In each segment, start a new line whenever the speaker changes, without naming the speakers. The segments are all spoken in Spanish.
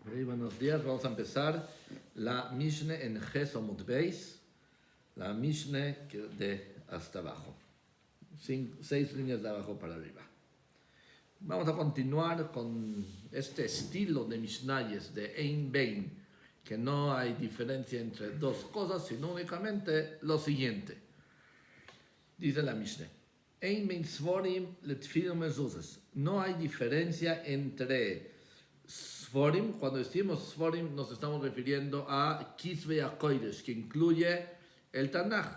Buenos días, vamos a empezar la Mishneh en Gesomut Beis, la Mishneh de hasta abajo, 6 líneas de abajo para arriba. Vamos a continuar con este estilo de Mishnayes de Ein Bein, que no hay diferencia entre dos cosas, sino únicamente lo siguiente. Dice la Mishneh: Ein Bein Svorim letfilin mezuzas. No hay diferencia entre Sforim. Cuando decimos Sforim nos estamos refiriendo a Kisvei HaKodesh, que incluye el Tanaj,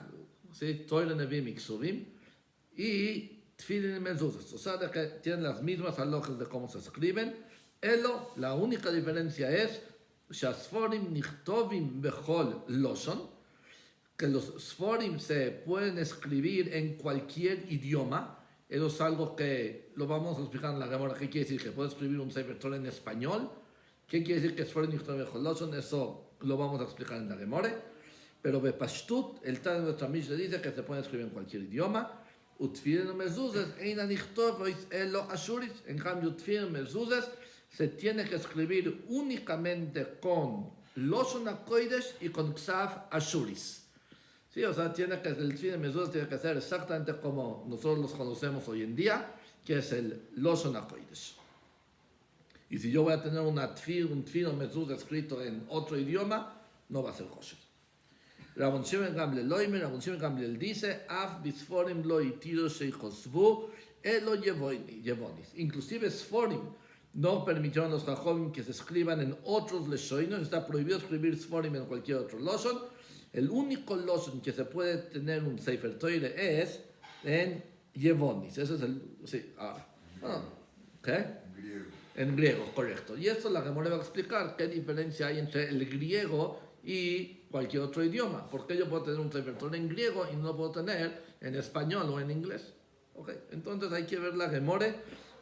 ¿sí? Torah, Nevim y Ksuvim, y Tfilin y Mezuzas, o sea, de que tienen las mismas alojas de cómo se escriben. La única diferencia es Shasforim Nichtovim Bechol Loshon, que los Sforim se pueden escribir en cualquier idioma. Eso es algo que lo vamos a explicar en la Gemara. ¿Qué quiere decir? Que puede escribir un Sefer Torah en español. ¿Qué quiere decir que Sforim Nichtovim Bechol Loshon? Eso lo vamos a explicar en la Gemara. Pero Bepashtut, el Tana de nuestra Mishnah dice que se puede escribir en cualquier idioma. Utfilin mezuzas, eina nichtovois elo ashuris. En cambio, Utfilin mezuzas se tiene que escribir únicamente con Loshon HaKodesh y con Ksav ashuris. Sí, o sea, el Utfilin mezuzas tiene que ser exactamente como nosotros los conocemos hoy en día, que es el Loshon HaKodesh. Y si yo voy a tener un Utfilin mezuzas escrito en otro idioma, no va a ser kosher. Rabban Shimon Gamliel dice: Af bisforim lo itiro sheichosvu elo yevonis. Inclusive Sforim no permitieron a los jajobim que se escriban en otros leshonos. Está prohibido escribir Sforim en cualquier otro loshon. El único loshon que se puede tener un Sefer Torah es en yevonis. Ese es el... Sí, ¿qué? En griego, correcto. Y esto la Gemara va a explicar qué diferencia hay entre el griego y cualquier otro idioma. Porque yo puedo tener un Sefer Torah en griego y no lo puedo tener en español o en inglés. ¿Okay? Entonces hay que ver la Gemara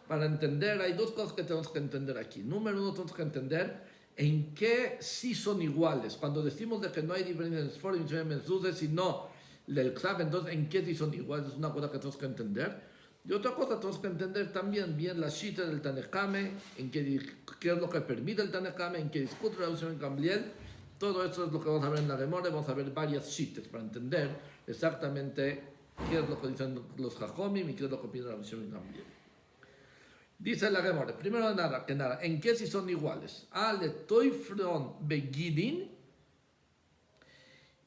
para entender. Hay dos cosas que tenemos que entender aquí. Número uno, tenemos que entender en qué sí son iguales. Cuando decimos de que no hay diferencia en Sforim y Mezuzah, sino del Ksav, entonces en qué sí son iguales. Es una cosa que tenemos que entender. Y otra cosa, tenemos que entender también bien la shita del Tanekame, en qué es lo que permite el Tanekame, en qué discute Rabban Shimon Gamliel. Todo eso es lo que vamos a ver en la Gemara. Vamos a ver varias shitas para entender exactamente qué es lo que dicen los Jajomim y qué es lo que pide Rabban Shimon Gamliel. Dice la Gemara, primero que nada, ¿en qué si son iguales? Ale toifron begidin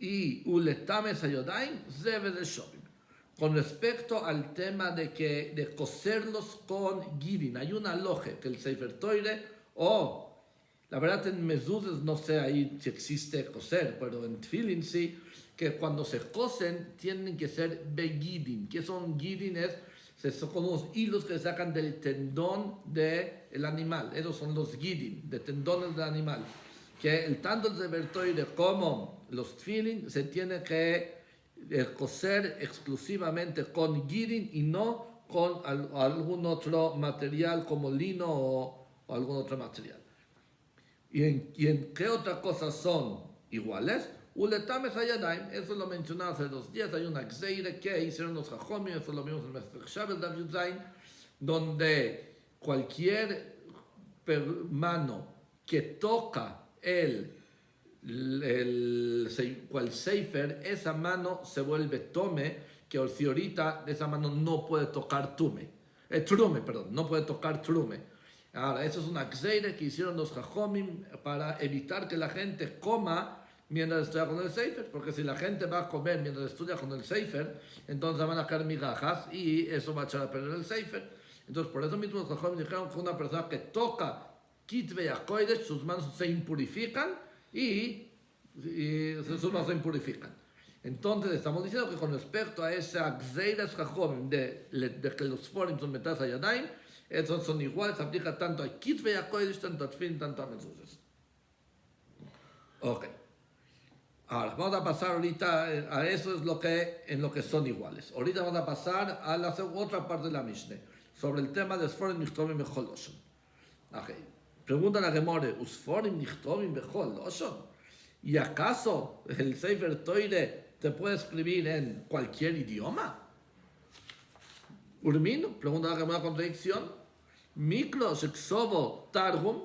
y uletame sayodain zeve de shobim. Con respecto al tema de coserlos con gidin, hay una loje que el Sefer Torah la verdad en mezuzas no sé ahí si existe coser, pero en tefilin sí, que cuando se cosen tienen que ser begidin. ¿Qué son gidin? Son unos hilos que se sacan del tendón del animal. Esos son los gidin, de tendones del animal. Que tanto el Sefer Torah como los tefilin se tiene que coser exclusivamente con gidin y no con algún otro material como lino o algún otro material. ¿Y en qué otras cosas son iguales? Uletames hayadaim, eso lo mencionaba hace 2 días. Hay una gzeira que hicieron los jajomim, eso lo vimos en el Shabbos David Zain, donde cualquier mano que toca el sefer, esa mano se vuelve tome, que si ahorita esa mano no puede tocar trume, no puede tocar trume. Ahora, eso es una gzeira que hicieron los jajomim para evitar que la gente coma mientras estudia con el sefer, porque si la gente va a comer mientras estudia con el sefer, entonces van a caer migajas y eso va a echar a perder el sefer. Entonces, por eso mismo los jajomim dijeron que una persona que toca Kisvei HaKodesh, sus manos se impurifican y sus manos se impurifican. Entonces, estamos diciendo que con respecto a esa gzeira jajomim de que los Sforim son metas hayadaim, esos son iguales, se aplica tanto a Kisvei HaKodesh, tanto a Tefilin, tanto a Mezuzas. Ok. Ahora, vamos a pasar ahorita a eso en lo que son iguales. Ahorita vamos a pasar a la otra parte de la Mishnah, sobre el tema de Sforim Nichtovim Bechol Loshon. Ok. Pregunta la Gemara, ¿Sforim Nichtovim Bechol Loshon? ¿Y acaso el Sefer Torah se puede escribir en cualquier idioma? Urmino, pregunta la Gemara, contradicción. Miklo Sheksovo Targum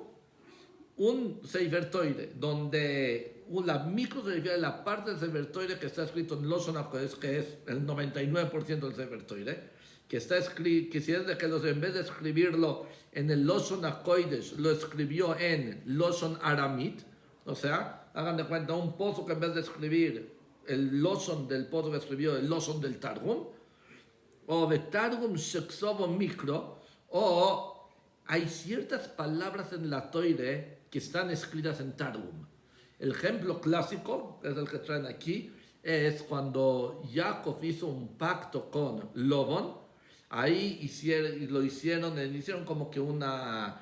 un Sefer Toire, donde la micro se refiere a la parte del Sefer Toire que está escrito en Lashon HaKodesh, que es el 99% del Sefer Toire, que está escrito, que si es de que en vez de escribirlo en el Lashon HaKodesh, lo escribió en Lashon Aramit, o sea, hagan de cuenta un pozo que en vez de escribir el Lashon del pozo que escribió el Lashon del Targum, o de Targum Sheksovo Micro, o hay ciertas palabras en la Toire que están escritas en Targum. El ejemplo clásico, que es el que traen aquí, es cuando Jacob hizo un pacto con Lobón. Ahí hicieron como que una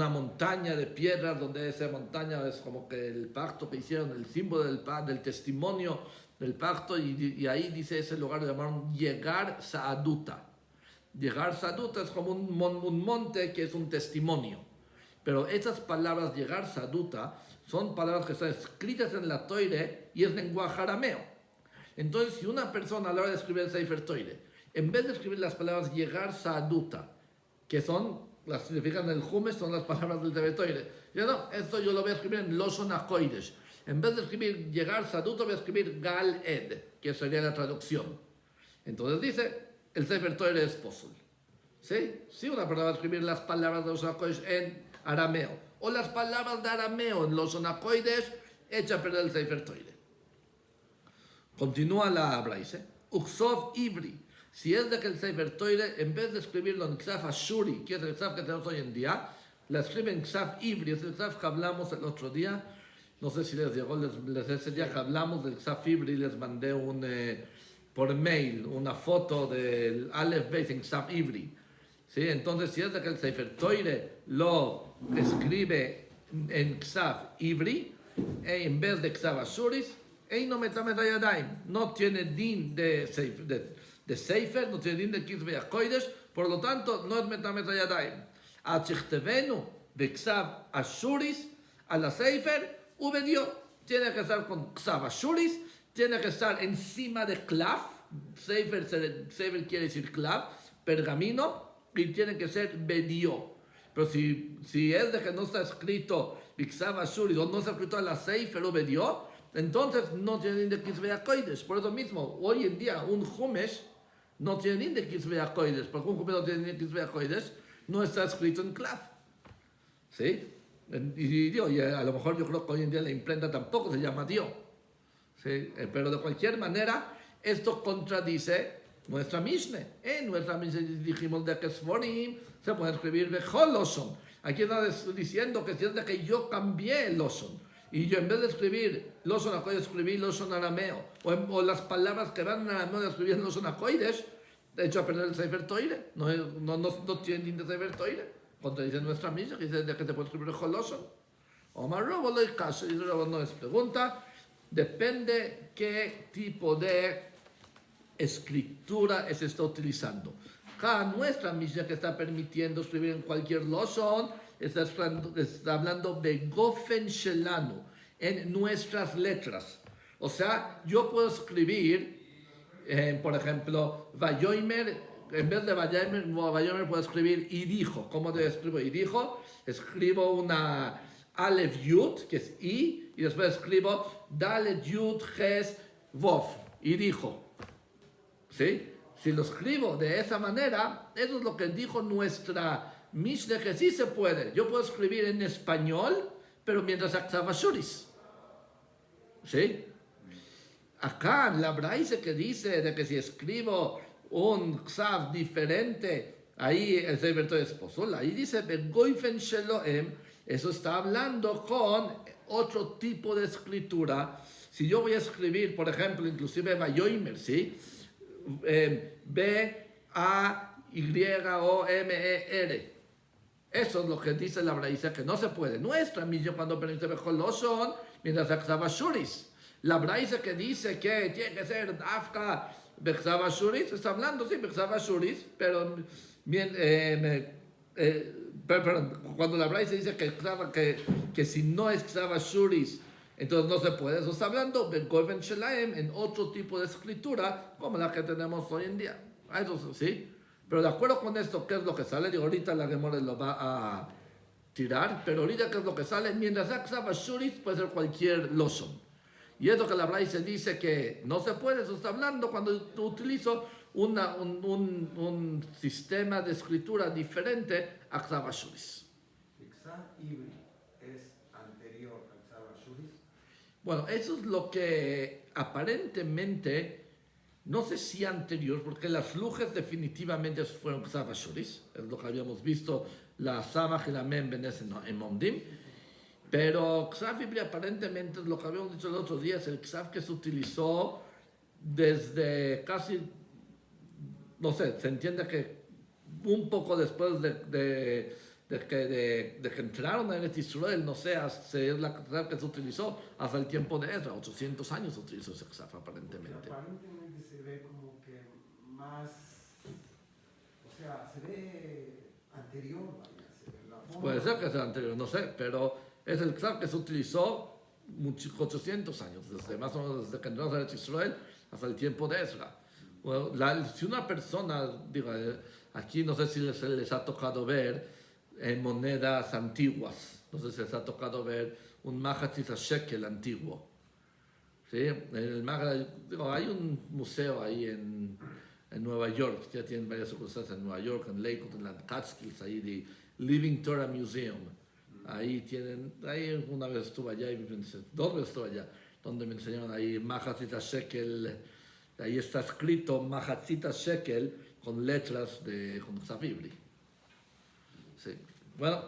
montaña de piedras, donde esa montaña es como que el pacto que hicieron, el símbolo del testimonio del pacto, y ahí dice ese lugar, lo llamaron Yegar Saaduta. Yegar Saaduta es como un monte que es un testimonio. Pero esas palabras, Yegar Saaduta, son palabras que están escritas en la Toire y es lenguaje arameo. Entonces, si una persona a la hora de escribir el Sefer Toire, en vez de escribir las palabras Yegar Saaduta, que son, las significan el Jumesh, son las palabras del Sefer Toire, yo no, esto yo lo voy a escribir en Lashon HaKodesh. En vez de escribir Yegar Saaduta, voy a escribir Gal Ed, que sería la traducción. Entonces dice, el Sefer Toire es posul. ¿Sí? Si una persona va a escribir las palabras de Lashon HaKodesh en arameo, o las palabras de arameo en Lashon HaKodesh, echa a perder el Sefer Toire. Continúa la Braise. Uksov Ivri. Si es de que el Sefer Toire, en vez de escribirlo en Ksaf Ashuri, que es el Ksaf que tenemos hoy en día, la escribe en Ksaf Ivri, es el Ksaf que hablamos el otro día. No sé si les llegó, ese día que hablamos del Ksaf Ivri, les mandé por mail una foto del Aleph Beis en Ksaf Ivri. ¿Sí? Entonces, si es de que el Sefer Toire lo escribe en Ksaf Ivri, en vez de Ksaf Ashuris, no tiene din de Sefer, no tiene din de Kisvei HaKodesh, por lo tanto, no es Metamet Hayadayim. Achichtevenu de Ksaf Ashuris a la Sefer, ubedió. Tiene que estar con Ksaf Ashuris, tiene que estar encima de Klav. Sefer quiere decir Klav, pergamino, y tiene que ser Bedió. Pero si es de que no está escrito Ksaf Ashuris o no está escrito a la Sefer o Bedió, entonces no tiene ni de Kisvei HaKodesh. Por eso mismo, hoy en día, un Jumesh no tiene ni de Kisvei HaKodesh, porque un Jumesh no tiene ni de Kisvei HaKodesh, no está escrito en Klav. ¿Sí? Y a lo mejor yo creo que hoy en día la imprenta tampoco se llama Dio. ¿Sí? Pero de cualquier manera, esto contradice nuestra Mishneh. En nuestra Mishneh dijimos de que Sforim se puede escribir Bechol Lashon. Aquí está diciendo que si es de que yo cambié el Lashon, y yo en vez de escribir Lashon HaKodesh, escribí Lashon arameo, o las palabras que van en arameo de escribir en Lashon HaKodesh, de hecho a perder el Sefer Toire, no tiene ni de Sefer Toire, contradice nuestra Mishneh, que dice de que se puede escribir Bechol Lashon. Omar Robo lo caso, y Robo no es pregunta, depende qué tipo de escritura se está utilizando. Acá nuestra Mishneh que está permitiendo escribir en cualquier Lashon, está hablando de Gofen Shelanu, en nuestras letras. O sea, yo puedo escribir, por ejemplo, Vayoimer, en vez de Vayoimer puedo escribir y dijo. ¿Cómo te escribo y dijo? Escribo una Aleph Yud, que es I, y después escribo Dalet Yud Ches Vof, y dijo. ¿Sí? Si lo escribo de esa manera, eso es lo que dijo nuestra Mishneh, que sí se puede. Yo puedo escribir en español, pero mientras Ksaf Ashuris. ¿Sí? Acá la Braise que dice de que si escribo un Ksaf diferente, ahí el Sefer Toire es posul. Ahí dice Begoifen Sheloem. Eso está hablando con otro tipo de escritura. Si yo voy a escribir, por ejemplo, inclusive Vayoimer, ¿sí? B-A-Y-O-M-E-R. Eso es lo que dice la Braise, que no se puede. Nuestra Mishneh cuando permite Bechol Lashon, mientras Ksaf Ashuris. La Braise que dice que tiene que ser Dafka Ksaf Ashuris, está hablando, sí, Ksaf Ashuris, pero perdón, cuando la Braise dice que si no es Ksaf Ashuris, entonces no se puede. Eso está hablando Begoven Shelaem en otro tipo de escritura como la que tenemos hoy en día. Eso sí. Pero de acuerdo con esto, ¿qué es lo que sale? Digo, ahorita la Gemara lo va a tirar, pero ahorita, ¿qué es lo que sale? Mientras sea Ksav Ashuris, puede ser cualquier Losson. Y es lo que la Braise dice que no se puede, eso está hablando cuando utilizo un sistema de escritura diferente a Ksav Ashuris.
Ksav Ivri es anterior a Ksav Ashuris.
Bueno, eso es lo que aparentemente, no sé si anterior, porque las lujes definitivamente fueron Ksav Ashuris, es lo que habíamos visto, la Samach y la Mem Benes en Momdim. Pero Ksav Ivri aparentemente es lo que habíamos dicho el otro día, es el Ksav que se utilizó desde casi, no sé, se entiende que un poco después de que entraron en Israel, no sé, es la Ksav que se utilizó hasta el tiempo de Ezra, 800 años se utilizó ese Ksav aparentemente.
Aparentemente se ve como que más, o sea, se ve anterior, vaya, se ve la forma.
Puede ser que sea anterior, no sé, pero es el Ksav que se utilizó 800 años, desde más o menos desde que entró a Israel hasta el tiempo de Ezra. Bueno, si una persona, digo, aquí no sé si les ha tocado ver monedas antiguas, no sé si les ha tocado ver un Mahatzit Shekel antiguo. ¿Sí? Digo, hay un museo ahí en Nueva York, ya tienen varias sucursales en Nueva York, en Lakewood, en la Catskills, ahí de Living Torah Museum. Ahí tienen, ahí una vez estuve allá, dos veces estuve allá, donde me enseñaron ahí Mahatzit Shekel, ahí está escrito Mahatzit Shekel con letras con Ksav Ivri. Sí. Bueno,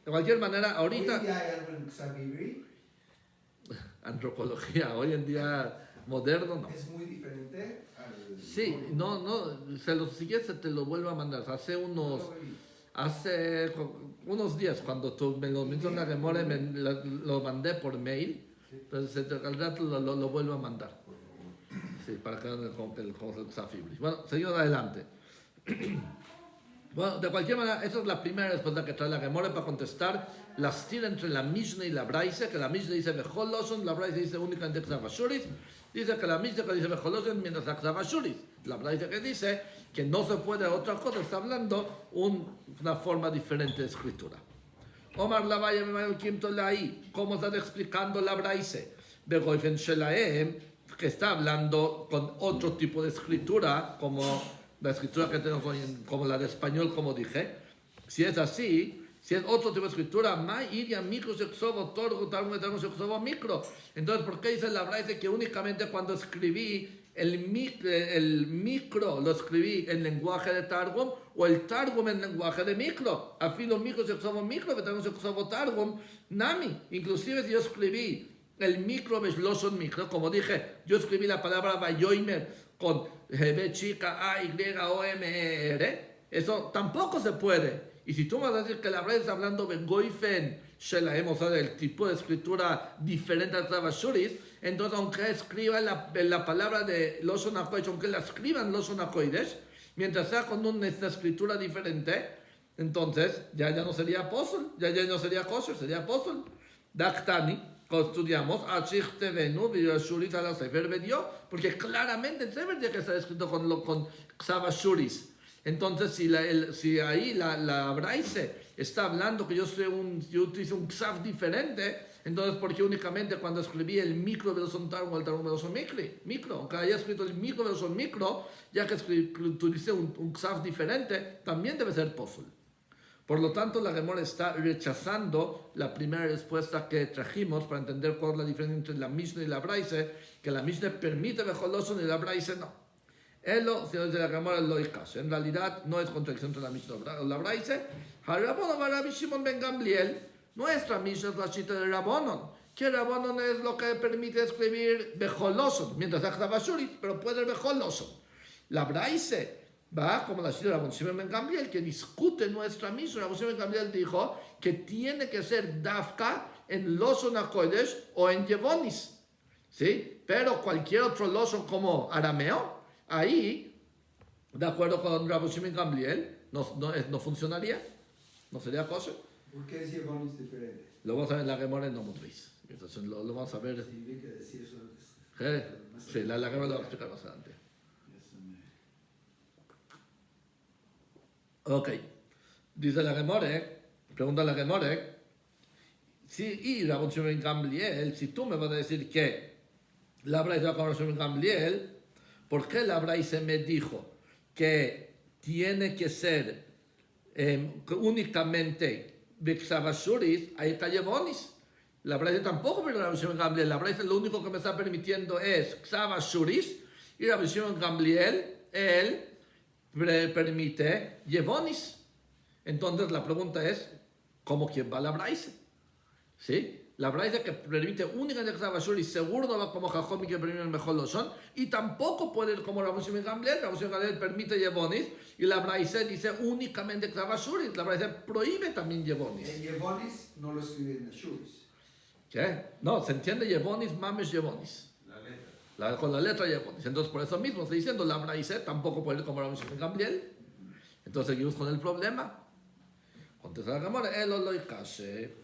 de cualquier manera, ahorita...
¿Hoy en día hay algo en Ksav Ivri?
Antropología, hoy en día moderno, no.
Es muy diferente al...
Sí, no, si quieres te lo vuelvo a mandar. Hace unos días, cuando tú me lo mencionas de More, lo mandé por mail. Entonces, al rato lo vuelvo a mandar. Sí, para que vean con el Ksav Ivri. Bueno, seguimos adelante. Bueno, de cualquier manera, esa es la primera respuesta que trae la Gemora para contestar la stira entre la Mishnah y la Braise, que la Mishnah dice Bechol Losson, la Braise dice únicamente Ksav Ashuris, dice que la Mishnah que dice Bechol Losson mientras la Ksav Ashuris, la Braise que dice que no se puede otra cosa, está hablando una forma diferente de escritura. Omar Lavaya me quinto ahí, ¿cómo están explicando la Braise? Begoifen Shelaem, que está hablando con otro tipo de escritura, como la escritura que tenemos hoy, como la de español, como dije. Si es así, si es otro tipo de escritura, micro. Entonces, ¿por qué dice la Braise que únicamente cuando escribí el micro lo escribí en lenguaje de Targum o el Targum en lenguaje de micro? Afilo micro se exobo micro, que tenemos exobo Targum, nami. Inclusive si yo escribí el micro Beshloshon micro, como dije, yo escribí la palabra Vayoimer con B chica A, Y, O, M, E, R, eso tampoco se puede. Y si tú me vas a decir que la Braise está hablando de Goifen Shelaem, o sea, del tipo de escritura diferente al Ksav Ashuris, entonces aunque escriba la palabra de Loshon HaKodesh, aunque la escriban Loshon HaKodesh, mientras sea con una escritura diferente, entonces ya no sería apóstol, ya no sería kosher, sería apóstol. Daktani, estudiamos porque claramente el Sefer tiene que estar escrito con Ksav Ashuris. Entonces, si ahí la Braise está hablando que yo utilizo un Ksav diferente, entonces, ¿por qué únicamente cuando escribí el micro de los Targum o el Targum de los micro? Aunque haya escrito el micro de los micro, ya que utilicé un Ksav diferente, también debe ser posul. Por lo tanto, la Gemora está rechazando la primera respuesta que trajimos para entender cuál es la diferencia entre la Mishnah y la Braise, que la Mishnah permite Bechol Losson y la Braise no. Elo, si de la Gemora lo caso. En realidad, no es contradicción entre la Mishnah y la Braise. Harabonon va Rabbi Shimon ben Gamliel. Nuestra Mishnah es la cita de Rabonon. Que Rabonon es lo que permite escribir Bechol Losson, mientras da Ksav Ashuris, pero puede Bechol Losson. La Braise va como la cita de Rabbi Shimon ben Gamliel, que discute nuestra Mishnah. Rabbi Shimon ben Gamliel dijo que tiene que ser Dafka en Losson HaKodesh o en Yevonis. ¿Sí? Pero cualquier otro Losson como arameo, ahí, de acuerdo con Rabbi Shimon ben Gamliel, no funcionaría, no sería kosher.
¿Por qué es Yevonis diferente?
Lo vamos a ver en la Gemora en Nomot Beis. Entonces lo vamos a ver.
Sí, vi que decía eso antes.
Sí, la Gemora lo va a explicar más adelante. Ok. Dice la Gemora, Pregunta la Gemore, y Rabbi Shimon ben Gamliel, si tú me vas a decir que la Braise va con Rabbi Shimon ben Gamliel, ¿por qué la Braise me dijo que tiene que ser únicamente Bexabashuris, ahí está Yevonis? La Braise tampoco, pero Rabbi Shimon ben Gamliel, la Braise lo único que me está permitiendo es Xabashuris, y Rabbi Shimon ben Gamliel, él permite Yevonis. Entonces la pregunta es, ¿cómo quién va la Braise? ¿Sí? La Braise que permite únicamente Xabashuris, seguro no va como Jajom que permite el mejor Losón, y tampoco puede ir como Rabbi Shimon ben Gamliel. Rabbi Shimon ben Gamliel permite Yevonis, y la Braise dice únicamente Xabashuris. La Braise prohíbe también Yevonis.
El Yevonis no lo escribe en Ashuris.
¿Qué? No, se entiende Yevonis, mames Yevonis. Con la letra Yevonis. Entonces, por eso mismo estoy diciendo, la Braise tampoco puede ir como Rabbi Shimon ben Gamliel. Entonces, seguimos con el problema. Contesta la Gemara, el Oloikashe.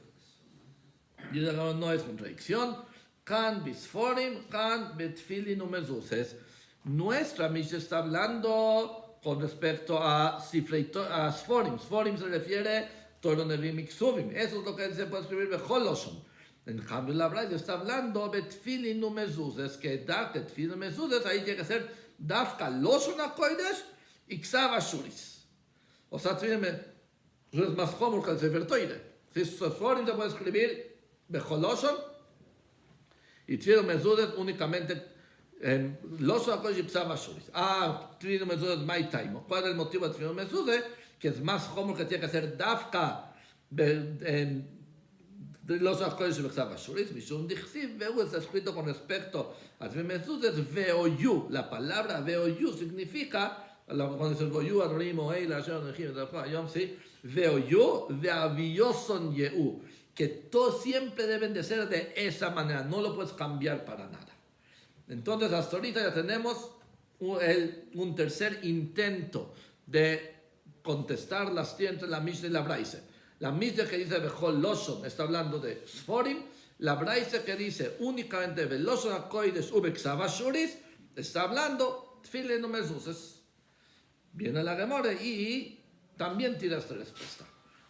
Y la Gemara no es contradicción. Kan bisforim, kan betfilin umezuses. Nuestra Mishnah está hablando con respecto a sforim. Sforim se refiere Toro Nevim Iksuvim. Eso es lo que se puede escribir Becholoshon. En cambio, la Braise está hablando betfilin umezuses, que dafka betfilin umezuses, ahí tiene que ser dafka loshon hakodesh y ksav ashuris. O sea, es más común que el Sefer Toire. Si sforim se puede escribir Becholoshon y Tfilin umezuses únicamente Loshon hakodesh y ksav ashuris. Tfilin umezuses mai taimo. ¿Cuál es el motivo de Tfilin umezuses? Que es más común que tiene que ser dafka los HaKodesh B'Ksav Ashuris, Mishum Dichsiv, Veu está escrito con respecto a Tfilin umezuses, Veoyu. La palabra Veoyu significa, cuando dice Veoyu, Adorim, Oei, la Hashem, Nehim, Yom, sí, Veoyu, Veavioson Yehu, que todos siempre deben de ser de esa manera, no lo puedes cambiar para nada. Entonces, hasta ahorita ya tenemos un tercer intento de contestar las entre la Mishnah y la Braise. La Mishnah que dice Bechol Loshon está hablando de Sforim. La Braise que dice únicamente Veloshon HaKodesh Ubeksav Ashuris está hablando Tfilin umezuses. Viene la Gemara y también tira esta respuesta.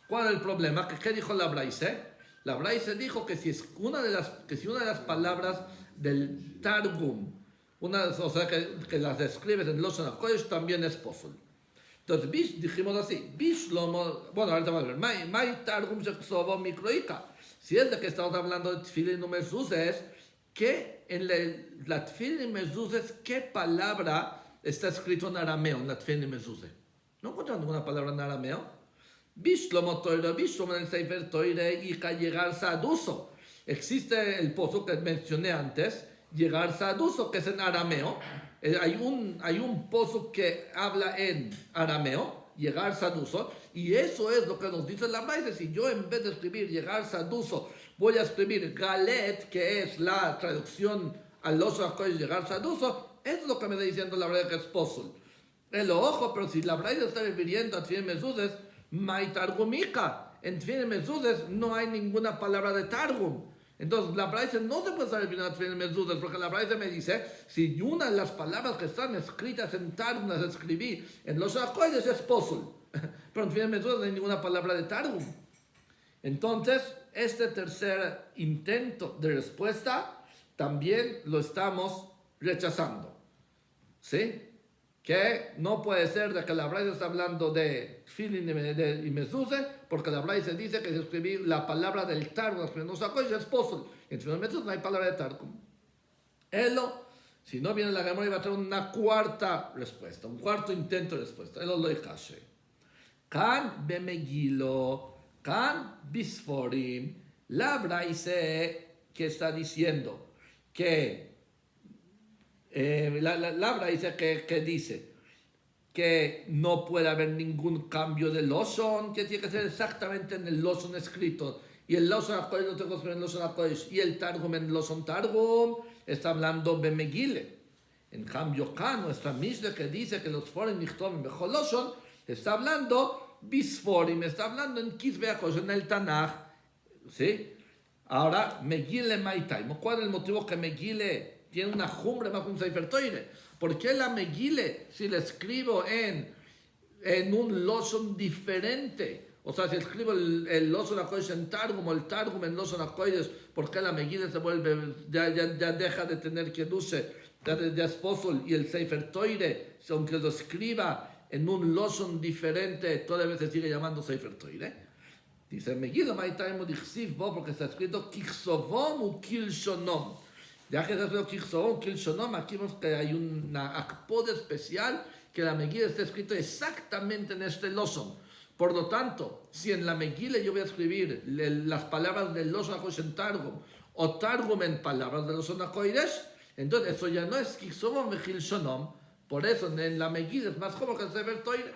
¿Cuál es el problema? ¿Qué dijo la Braise? La Braise dijo que si una de las palabras del Targum, o sea que las describes en Loshon HaKodesh, también es posible. Entonces, dijimos así, bueno, ahorita vamos a ver, Mai Targum Sheksovo Mikroika. Si es de que estamos hablando de Tfilin umezuses, que en la Tfilin umezuses, ¿qué palabra está escrito en arameo en la Tfilin umezuses? No encuentro ninguna palabra en arameo. Bishlomo Toire, Bishlomo en el Sefer Toire, y llegar saduso. Existe el pozo que mencioné antes, llegar saduso, que es en arameo. Hay un pozo que habla en arameo, llegar saduso, y eso es lo que nos dice la Braise. Si yo en vez de escribir llegar saduso, voy a escribir galet, que es la traducción al Loshon HaKodesh llegar saduso, es lo que me está diciendo la Braise que es posible. El ojo, pero si la Braise está refiriendo a Tfilin umezuses, mai targumika. En Tfilin umezuses no hay ninguna palabra de targum. Entonces, la Braise no se puede estar refiriendo a Tfilin umezuses, porque la Braise me dice, si una de las palabras que están escritas en Targum las escribí en los HaKodesh es posible. Pero en Tfilin umezuses no hay ninguna palabra de Targum. Entonces, este tercer intento de respuesta también lo estamos rechazando. ¿Sí? Que no puede ser de que la Braise está hablando de Tfilin umezuses, porque la Braise dice que si escribí la palabra del Targum en los HaKodesh es posible. En Tfilin umezuses no hay palabra de Targum. Si no viene la Gemara, va a traer una cuarta respuesta, un cuarto intento de respuesta. Elo lo ikashe. Kan bemegilo, kan bisforim. La Braise que está diciendo que la Braise que dice que no puede haber ningún cambio de Loshon, que tiene que ser exactamente en el Loshon escrito, y el Loshon HaKodesh lo tengo que escribir en Loshon HaKodesh, y el Targum en Loshon Targum, está hablando Bemegile. En cambio, acá nuestra Mishnah que dice que los Sforim Nichtovim Bechol Loshon, está hablando Bisforim, está hablando en Kisvei HaKodesh, en el Tanaj, ¿sí? Ahora, Megile Maitaimo. ¿Cuál es el motivo que Megile tiene una jumbre más que un Sefer Toire? ¿Por qué la Megile, si la escribo en un Loshon diferente, O sea, si escribo el Losson HaKodesh en Targum o el Targum en Losson HaKodesh, ¿por qué la Megillah se vuelve, ya deja de tener Kedushe, ya es Posol? Y el Sefer Toire, aunque lo escriba en un Losson diferente, todavía se sigue llamando Sefer Toire. Dice Megillah, Maitaimu Dichsiv Bo, porque está escrito Kichsovom u Kilshonom. Ya que está escrito Kichsovom, Kilshonom, aquí vemos que hay una akpod especial, que la Megillah está escrito exactamente en este Losson. Por lo tanto, si en la Megillah yo voy a escribir las palabras del Losson HaKodesh en Targum, o Targum en palabras del Losson HaKodesh, entonces eso ya no es Kichsovom u Kilshonom. Por eso en la Megillah es más como que el Sefer Toire.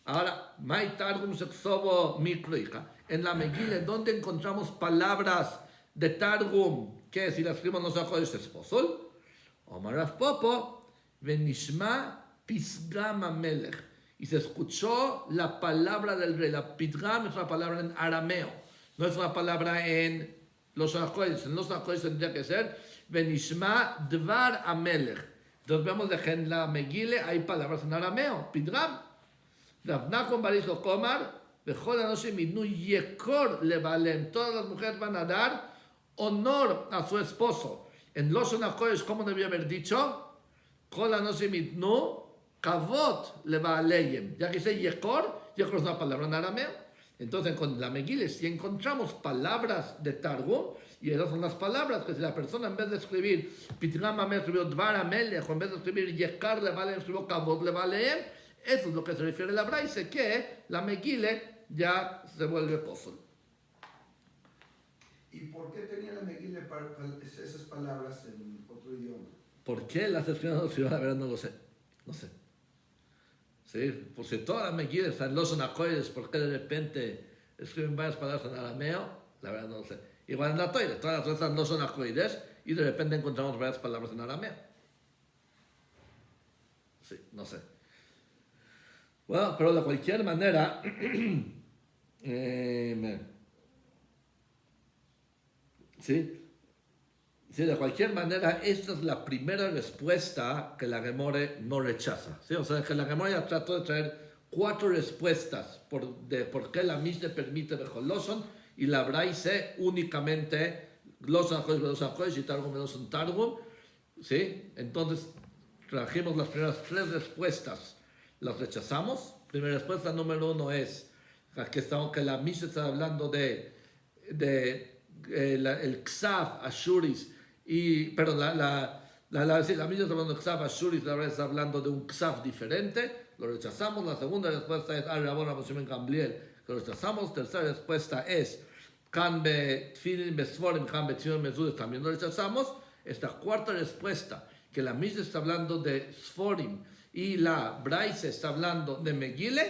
Ahora, Mai Targum Seksovo Mikroika. En la Megillah, ¿dónde encontramos palabras de Targum que si las escribimos no se HaKodesh es Posol? Omar Rav Popo, Venishma Pisgam HaMelech. Y se escuchó la palabra del rey. La Pisgam es una palabra en arameo, no es una palabra en los HaKodesh. En los HaKodesh tendría que ser Venishma Dvar HaMelech. Entonces vemos que en la Megillah hay palabras en arameo, Pisgam. Rav Nachman bar Yitzchok Omar, Bechol Anoshim Yitnu Yekor Lebalem. Todas las mujeres van a dar honor a su esposo. En Losson HaKodesh, ¿cómo debía haber dicho? Kol Anoshim Yitnu Kavot Lebaleyem. Ya que dice Yekor, Yekor es una palabra en arameo. Entonces, con la Megillah, si encontramos palabras de Targum, y esas son las palabras que si la persona en vez de escribir Pitgam HaMelech escribió Dvar HaMelech, o en vez de escribir Yekar Lebaleyem escribió Kavot Lebaleyem, eso es lo que se refiere a la Braise, que la Megillah ya se vuelve Posol.
¿Y por qué tenía la Megillah esas palabras en otro idioma?
¿Por qué las escribieron en la verdad no lo sé. No sé. Sí, pues si toda la Megillah está en Losson HaKodesh, ¿por qué de repente escriben varias palabras en arameo? La verdad no lo sé. Igual en la Toire, todas las otras no son HaKodesh y de repente encontramos varias palabras en arameo. Sí, no sé. Bueno, pero de cualquier manera, sí, de cualquier manera, esta es la primera respuesta que la Gemore no rechaza. ¿Sí? O sea, que la Gemore ya trató de traer 4 respuestas de por qué la Mishnah permite Bechol Losson y la Braise únicamente Losson HaKodesh, Losson HaKodesh y Targum, Losson Targum. ¿Sí? Entonces, trajimos las primeras 3 respuestas. Las rechazamos. Primera respuesta número 1 es que la Mishnah está hablando el Ksav Ashuris pero la Mishnah está hablando de Ksav Ashuris, la verdad está hablando de un Ksav diferente. Lo rechazamos. La segunda respuesta es Al Rabban Rabbi Shimon Gamliel, que lo rechazamos. Tercera respuesta es Kan Betfilin Besforim, Kan Betzion Mezudes, también lo rechazamos. Esta cuarta respuesta, que la Mishnah está hablando de Sforim y la Braise está hablando de Megillah,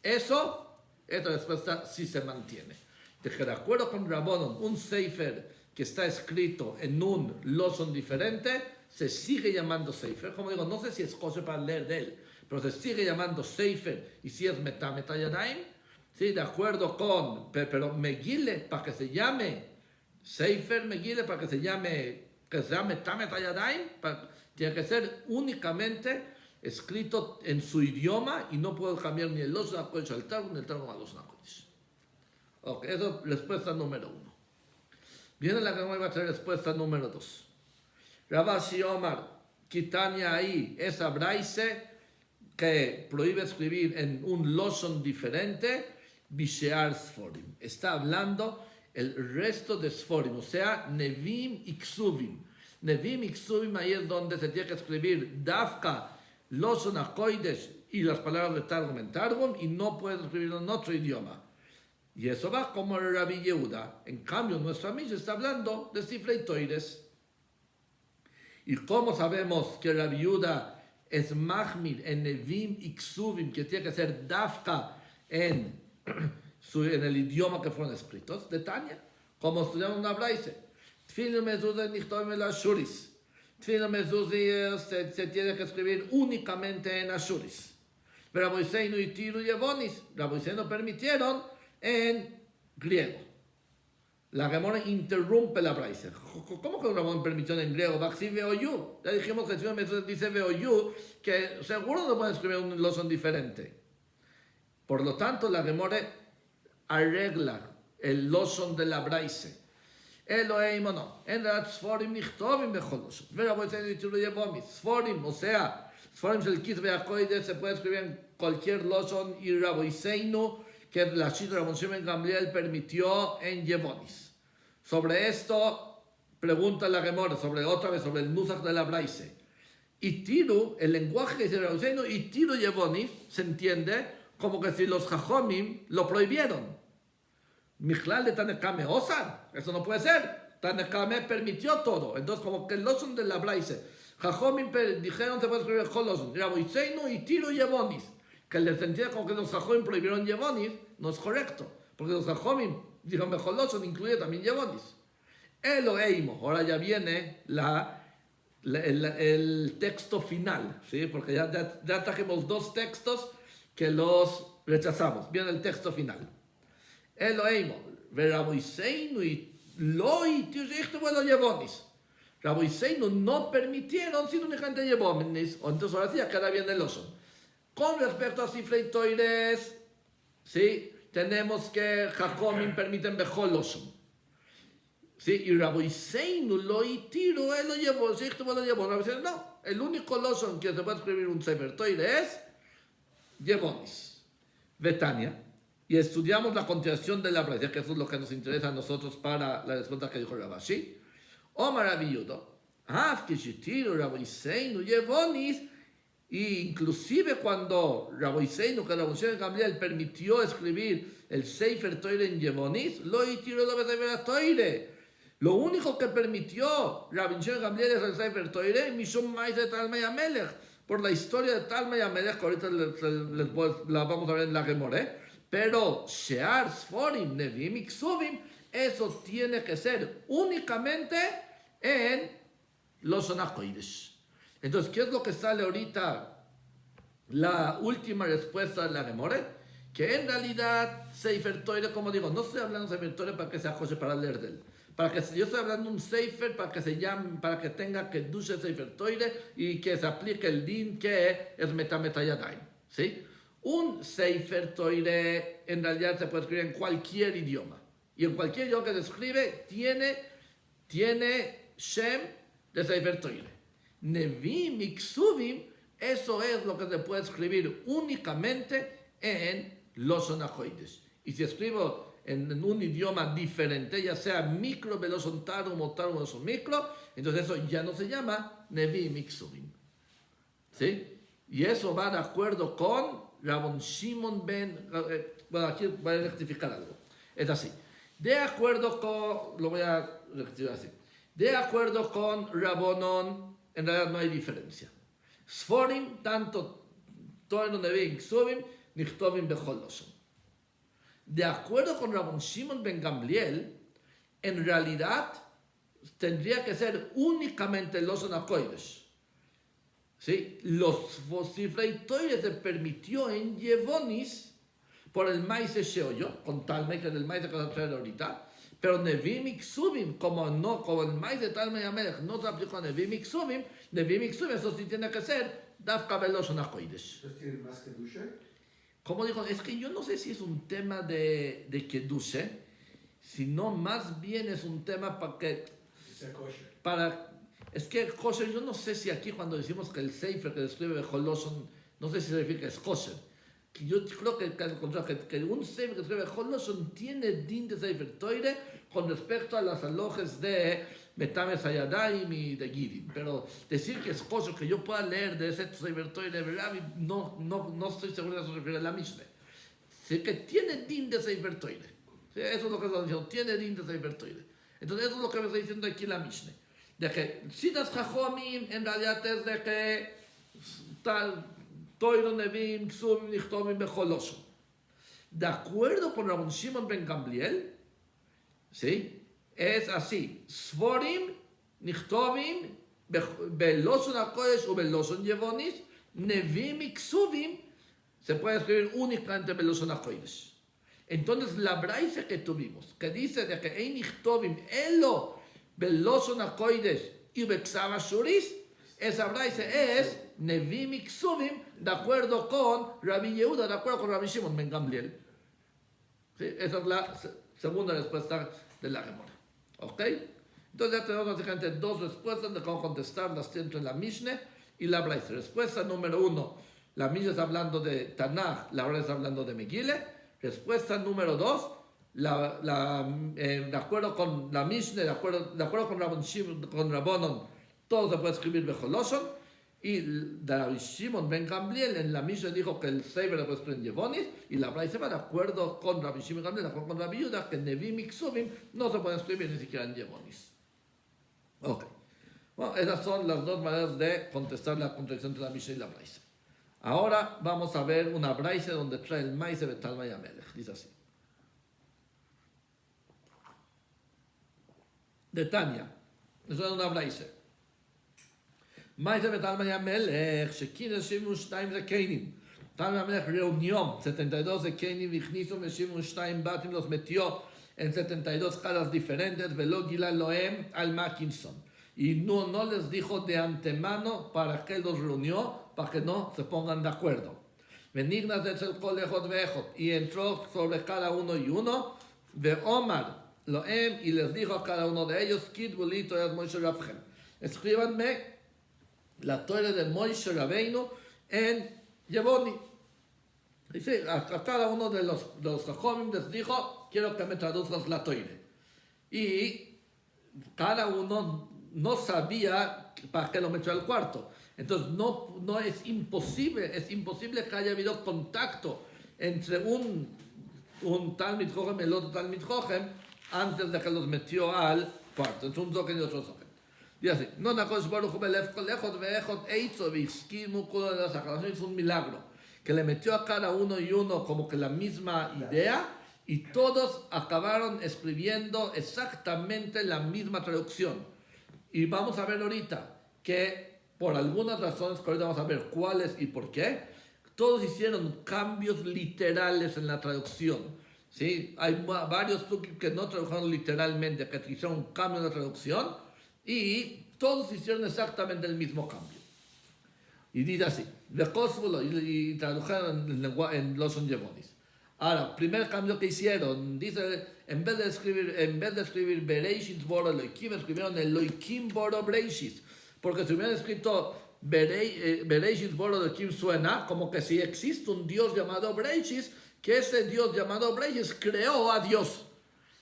esta respuesta sí se mantiene. De acuerdo con Rabbanon, un Sefer que está escrito en un Losson diferente se sigue llamando Sefer. Como digo, no sé si es cosa para leer de él, pero se sigue llamando Sefer y si es Metametayadaim, sí, de acuerdo con, pero Megillah, para que se llame Sefer Megillah, para que se llame Metametayadaim, tiene que ser únicamente escrito en su idioma y no puedo cambiar ni el Losson HaKodesh al Targum ni el Targum al Losson HaKodesh. Ok, esa es respuesta número 1. Viene la Gemara y va a traer respuesta número 2. Rav Ashi Omar, Kitania ahí, esa Braise que prohíbe escribir en un Losson diferente, Bishear Sforim. Está hablando el resto de Sforim, o sea, Nevim y Ksuvim. Nevim y Ksuvim ahí es donde se tiene que escribir Dafka, Losson HaKodesh y las palabras de Targum en Targum y no puedes escribirlo en otro idioma. Y eso va como el Rabbi Yehuda. En cambio, nuestra Mishnah está hablando de Sifrei Toires. ¿Y cómo sabemos que Rabbi Yehuda es Mahmir en Nevim y Ksuvim, que tiene que ser Dafka en el idioma que fueron escritos? De Tania, como estudiamos una Braise. Tfilin Mezuzah Nichtoim el Ashuris. Tfilin Mezuzah se tiene que escribir únicamente en Ashuris. Pero Rabbi Yisrael y Tiru y Evonis, Rabbi Yisrael no permitieron en griego. La Gemara interrumpe la Braise. ¿Cómo que Rabban permitió en griego? Baxi Veoyu. Ya dijimos que el Señor dice Veoyu, que seguro no puede escribir un Losson diferente. Por lo tanto, la Gemore arregla el Loshon de la Braise. Elohim o no. En la Sforim nichtovim bechol Loshon. Sforim, o sea, Sforim es el Kitve Akoide, se puede escribir en cualquier Loshon, y Raboiseinu, que la Shita Rabban Shimon Gamliel permitió en Yevonis. Sobre esto, pregunta la Gemora, otra vez, sobre el Nusach de la Braise. Y Tiru, el lenguaje que dice Rabban Shimon, y Tiru Yevonis, se entiende como que si los Jajomim lo prohibieron. Michlal de Tanekame Osar, eso no puede ser. Tanekame permitió todo. Entonces, como que el Loshon de la Braise, Jajomim dijeron se puede escribir Joloshon, Raboiseinu y Tiru Yevonis. Que le sentía como que los Jajomim prohibieron Yevonis, no es correcto. Porque los Jajomim dijeron mejor Loshon, incluye también Yevonis. Eloheimo, ahora ya viene el texto final, ¿sí? Porque ya trajimos dos textos que los rechazamos. Viene el texto final. Eloheimo, Raboiseinu y Loi Tirrichtu Elo Yevonis. Raboiseinu no permitieron sino únicamente Yevonis. Entonces ahora sí, acá viene el Loshon. Con respecto a Sifrei Toires, ¿sí? Tenemos que Jajomim permiten Bechol Loshon. ¿Sí? Y Raboiseinu Loi Tiru Elo Yevonis. No, el único Loshon que se puede escribir un Sefer Toire es Yevonis. Betania. Y estudiamos la continuación de la Braise, que eso es lo que nos interesa a nosotros para la respuesta que dijo Rabashi. Omar Abiyudo, Afkishitiru Raboiseinu Yevonis, y inclusive cuando Raboiseinu, que Rabban Shimon Gamliel permitió escribir el Sefer Toire en Yevonis, lo itiru lo Sefer Toire. Lo único que permitió Rabban Shimon Gamliel es el Sefer Toire, Mishum Mais de Talmai Amelech, por la historia de Talmai Amelech, que ahorita la vamos a ver en la Gemore. Pero Shear, Sforim, Nevim y Ksuvim, eso tiene que ser únicamente en los Onakoides. Entonces, ¿qué es lo que sale ahorita? La última respuesta de la Gemore, que en realidad Sefer Toire, como digo, no estoy hablando de Sefer Toire para que sea José para leer de él. Yo estoy hablando de un Sefer para que se llame, para que tenga que duche Sefer Toire y que se aplique el din que es Metametayadayim, ¿sí? Un Sefer Toire en realidad se puede escribir en cualquier idioma. Y en cualquier idioma que se escribe tiene Shem de Sefer Toire. Nevim y Ksuvim, eso es lo que se puede escribir únicamente en los Onakoides. Y si escribo en un idioma diferente, ya sea micro, Veloson Tarum o Tarum Veloson micro, entonces eso ya no se llama Nevim y Ksuvim. ¿Sí? Y eso va de acuerdo con Rabban Shimon ben... Bueno, aquí voy a rectificar algo. Es así. De acuerdo con... Lo voy a rectificar así. De acuerdo con Rabbonon, en realidad no hay diferencia. Sforim, tanto Toinu Nevim, Ksuvim, Nichtovim Bechol Loshon. De acuerdo con Rabban Shimon ben Gamliel, en realidad tendría que ser únicamente Loshon HaKodesh. ¿Sí? Los Sifrei Toire se permitió en Yevonis por el maíz Sheoyo, con Talmai, que es el maíz que vamos a traer ahorita, pero Nevim y Ksuvim, como el maíz de Talmai Amelech no se aplicó a Nevim y Ksuvim, eso sí tiene que ser Dafka Veloshon HaKodesh.
¿Entonces tiene más que duche?
Como dijo, es que yo no sé si es un tema de Kedushe, sino más bien es un tema es que kosher, yo no sé si aquí cuando decimos que el Sefer que describe Bechol Loshon, no sé si significa que es kosher. Yo creo que un Sefer que describe Bechol Loshon tiene din de Sefer Toire con respecto a las alojes de Metame Sayadayim y de Gidim. Pero decir que es kosher, que yo pueda leer de ese Sefer Toire de Rabbi, no estoy seguro de eso se refiere a la Mishneh. Sí, que tiene din de Sefer Toire. Sí, eso es lo que está diciendo, tiene din de Sefer Toire. Entonces eso es lo que me está diciendo aquí la Mishneh. De que si das Jajomim en realidad es de que Toiro Nevim, Ksuvim, Nichtovim, Bechol Loshon. De acuerdo con Rabban Shimon ben Gamliel, ¿sí? Es así. Svorim, Nichtovim, Beloshon HaKodesh o Beloshon Yevonis, Nevim y Ksuvim se puede escribir únicamente Beloshon HaKodesh. Entonces la braise que tuvimos, que dice de que Ein Nichtovim, Elo, Beloshon HaKodesh y Beksav Ashuris, Esa braise es Nevim y Ksuvim, de acuerdo con Rabbi Yehuda, de acuerdo con Rabbi Shimon ben Gamliel. ¿Sí? Esa es la segunda respuesta de la Gemara. ¿Ok? Entonces ya tenemos básicamente dos respuestas de cómo contestar las entre la Mishneh y la Braise. Respuesta número 1, la Mishneh está hablando de Tanaj, la Braise está hablando de Megillah. Respuesta número 2, de acuerdo con la Mishneh, de acuerdo con Rabbanon, todo se puede escribir Bejoloshon. Y Rabbi Shimon ben Gamliel en la Mishneh dijo que el Sefer lo puede escribir en Yevonis, y la Braise va de acuerdo con Rabbi Shimon ben Gamliel, de acuerdo con Rabbi Yehuda, que Nevim y Ksuvim no se pueden escribir ni siquiera en Yevonis. Ok. Bueno, esas son las dos maneras de contestar la contradicción entre la Mishneh y la Braise. Ahora vamos a ver una Braise donde trae el Maise Betalma y Amelech. Dice así. De Tania. Eso es una Braise. Maise Betalma y Amelech, Shekin Shimu Shtaim Zekenim. Talma y Amelech reunió 72 Zekenim, Vichnisu Meshimu Shtaim Batim, los metió en 72 casas diferentes, Velo Gila Loem al Mackinson. Y no les dijo de antemano para que los reunió, para que no se pongan de acuerdo. Benignas de el colejot vejot, y entró sobre cada uno y uno, de Omar Loem, y les dijo a cada uno de ellos, Kid Bulito es Moshe Rabchem. Escríbanme la Torah de Moshe Rabbeinu en Yevoni. Dice, a cada uno de los Jajomim les dijo, quiero que me traduzcas la Torah. Y cada uno no sabía para qué lo metió al cuarto. Entonces no es imposible que haya habido contacto entre un Talmid Chochem y el otro Talmid Chochem antes de que los metió al cuarto. Entre un Zoken y otro Zoken. Dice así, no nakosh baruch belef kolechot veechot eitzo v'iskimu kulo de las aclaraciones. Es un milagro que le metió a cada uno y uno como que la misma idea, y todos acabaron escribiendo exactamente la misma traducción. Y vamos a ver ahorita que por algunas razones, que ahorita vamos a ver cuáles y por qué, todos hicieron cambios literales en la traducción. ¿Sí? Hay varios que no tradujeron literalmente, que hicieron un cambio en la traducción, y todos hicieron exactamente el mismo cambio. Y dice así, y tradujeron en los Yevonis. Ahora, primer cambio que hicieron, dice, en vez de escribir Bereishit Boro Elohim, escribieron Elohim Boro Bereishit. Porque si hubieran escrito Bereishit Boro Elohim, suena como que si existe un Dios llamado Bereishit, que ese Dios llamado Bereishit creó a Dios.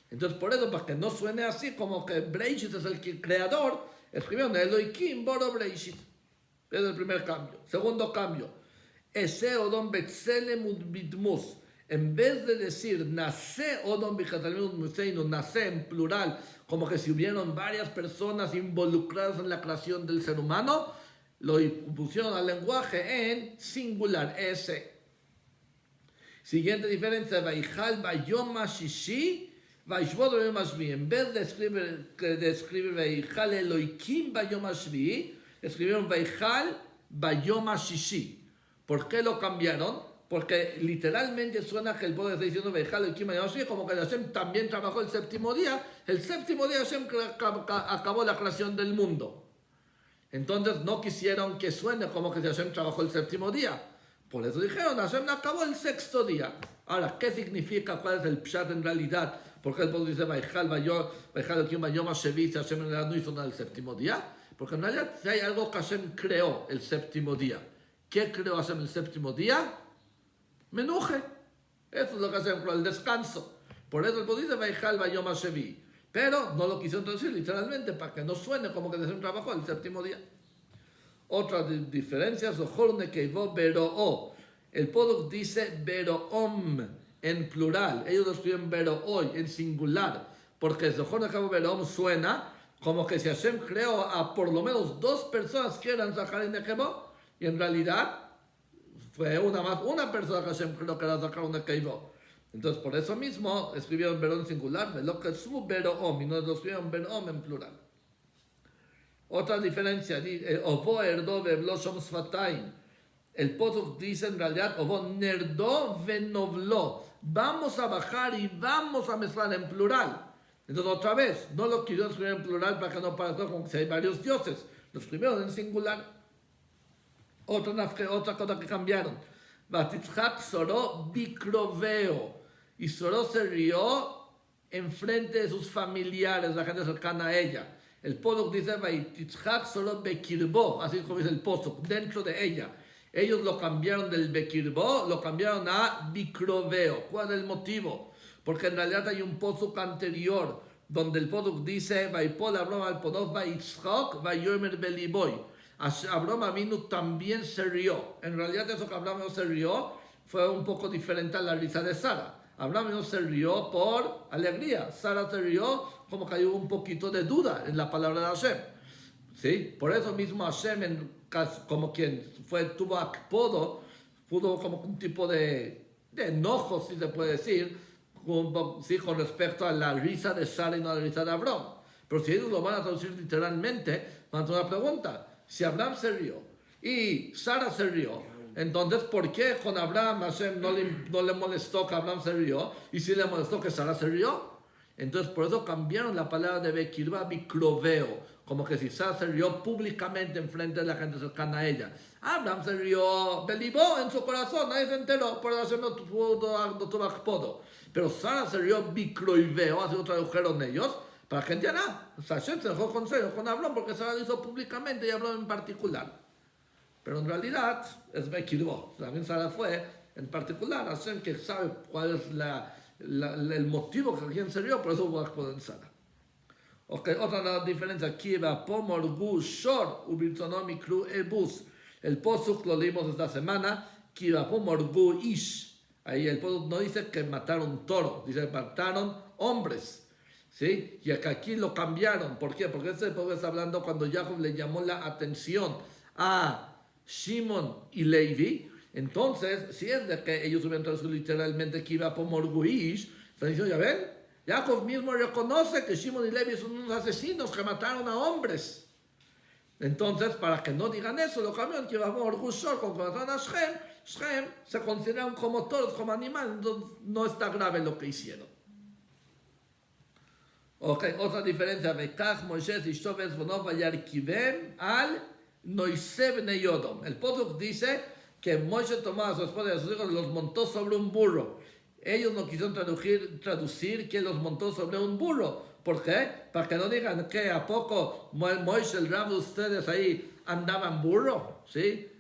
Entonces, por eso, para que no suene así, como que Bereishit es el creador, escribieron Elohim Boro Bereishit. Es el primer cambio. Segundo cambio, Ese Odom Betzelem Bidmus. En vez de decir nace Odom Bichatalmud Museinu, nace en plural, como que si hubieran varias personas involucradas en la creación del ser humano, lo pusieron al lenguaje en singular, ese. Siguiente diferencia, Vaijal Bayom Shishi, Vaishvot Bayom Shvi. En vez de escribir Vaijal Eloikim Bayom Shvi, escribieron Vaijal Bayom Shishi. ¿Por qué lo cambiaron? Porque literalmente suena que el pueblo está diciendo Vaijal Eloikim Bayom Shvi, como que Hashem también trabajó el séptimo día. El séptimo día Hashem acabó la creación del mundo. Entonces no quisieron que suene como que Hashem trabajó el séptimo día. Por eso dijeron, Hashem acabó el sexto día. Ahora, ¿qué significa? ¿Cuál es el pshat en realidad? ¿Por qué el pueblo dice Vaijal Eloikim Bayom Shvi si Hashem en realidad no hizo nada el séptimo día? Porque en realidad si hay algo que Hashem creó el séptimo día. ¿Qué creó Hashem el séptimo día? Menuje. Eso es lo que Hashem creó, el descanso. Por eso el pueblo dice Vaijal Bayom Shvi. Pero no lo quisieron traducir literalmente para que no suene como que Hashem trabajó el séptimo día. Otra diferencia es el Poduk dice Beroom en plural. Ellos lo escriben Berooi en singular. Porque el Zohar de Beroom suena como que si Hashem creó a por lo menos dos personas que eran Zahar y Nekebo. Y en realidad fue una persona que Hashem creó que era Zahar y Nekebo. Entonces por eso mismo escribieron Beroom en singular. Lo que su Beroom y no lo escribieron Beroom en plural. Otra diferencia, Ovo erdo vebloshom sfataim. El Poduk dice en realidad, Ovo nerdo venovlo. Vamos a bajar y vamos a mezclar en plural. Entonces otra vez, no lo quiero escribir en plural para que no parezca como que si hay varios dioses. Los primeros en singular. Otra cosa que cambiaron. Vatitzhak soró bikroveo. Y Soró se rió enfrente de sus familiares, la gente cercana a ella. El Posuk dice, Vatitzhak soró bekirbo, así como dice el Posuk, dentro de ella. Ellos lo cambiaron del bekirbo, lo cambiaron a bikroveo. ¿Cuál es el motivo? Porque en realidad hay un Posuk anterior, donde el Posuk dice, Vaipol Abraham al Ponov Vaitzhak Vayomer beliboy. Abraham Avinu también se rió. En realidad eso que Abraham se rió fue un poco diferente a la risa de Sara. Abraham no se rió por alegría. Sara se rió como que hay un poquito de duda en la palabra de Hashem. ¿Sí? Por eso mismo Hashem, como quien tuvo akpodo, pudo como un tipo de enojo, si se puede decir, con respecto a la risa de Sara y no a la risa de Abraham. Pero si ellos lo van a traducir literalmente, van a hacer una pregunta. Si Abraham se rió y Sara se rió, entonces, ¿por qué con Abraham Hashem no le molestó que Abraham se rió y sí le molestó que Sara se rió? Entonces, por eso cambiaron la palabra de Bekirba a Bikroveo, como que si Sara se rió públicamente en frente de la gente cercana a ella. Abraham se rió, belibó en su corazón, nadie se enteró, por Hashem no tuvo akpodo. Pero Sara se rió Bikroveo, así lo tradujeron ellos, para que entiendan, Hashem se dejó con Abraham porque Sara lo hizo públicamente y Abraham en particular. Pero en realidad es Bekirbo. También Sara fue, en particular, Hashem que sabe cuál es el motivo que alguien se rió, por eso hubo akpodo en Sara. Okay, otra diferencia, Kiva, Pomorgu, Shor, Ubirtonomi, Kru, Ebus. El Posuk lo leímos esta semana, Kiva, Pomorgu, Ish. Ahí el Posuk no dice que mataron toro, dice que mataron hombres. ¿Sí? Y aquí lo cambiaron. ¿Por qué? Porque este Posuk está hablando cuando Jacob le llamó la atención a Shimon y Levi. Entonces, si es de que ellos hubieran traducido literalmente que iba por Morguish, están diciendo, ya ven, Jacob mismo reconoce que Shimon y Levi son unos asesinos que mataron a hombres. Entonces, para que no digan eso, lo cambiaron que iba por Morguish, como que mataron a Shem se consideran como toros, como animales, entonces no está grave lo que hicieron. Ok, otra diferencia, Bekach, Moisés y Shobes Bonova Yarkivem al Noiseb Neyodom. El Posuk dice que Moshe tomó a su esposa y a sus hijos y los montó sobre un burro. Ellos no quisieron traducir que los montó sobre un burro. ¿Por qué? Para que no digan que a poco Moshe, el rab de ustedes ahí andaban burro. ¿Sí?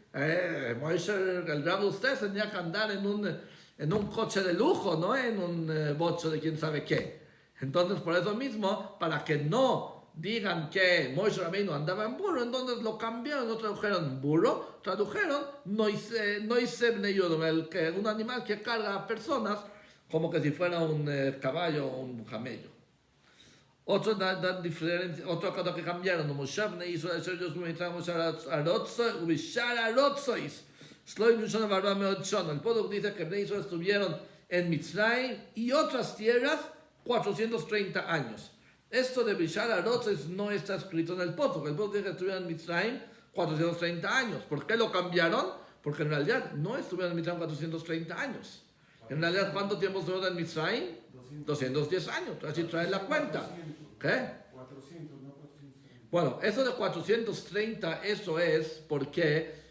Moshe, el rab de ustedes tenía que andar en un coche de lujo, no en un bocho de quién sabe qué. Entonces, por eso mismo, para que no digan que Moshe Rabbeinu andaba en burro, entonces lo cambiaron, no tradujeron burro, tradujeron Noiseb Neyodom, un animal que carga a personas como que si fuera un caballo o un camello. Otra cosa que cambiaron, Moshav hizo ellos el Posuk dice que Israel estuvieron en Mitzrayim y otras tierras 430 años. Esto de Bishar Arotzes no está escrito en el Posuk. El Posuk dice que estuvieron en Mitzrayim 430 años. ¿Por qué lo cambiaron? Porque en realidad no estuvieron en Mitzrayim 430 años. En realidad, ¿cuánto tiempo estuvieron en Mitzrayim? 210 años. Así trae la cuenta. ¿Qué?
400, no 430.
Bueno, eso de 430, eso es porque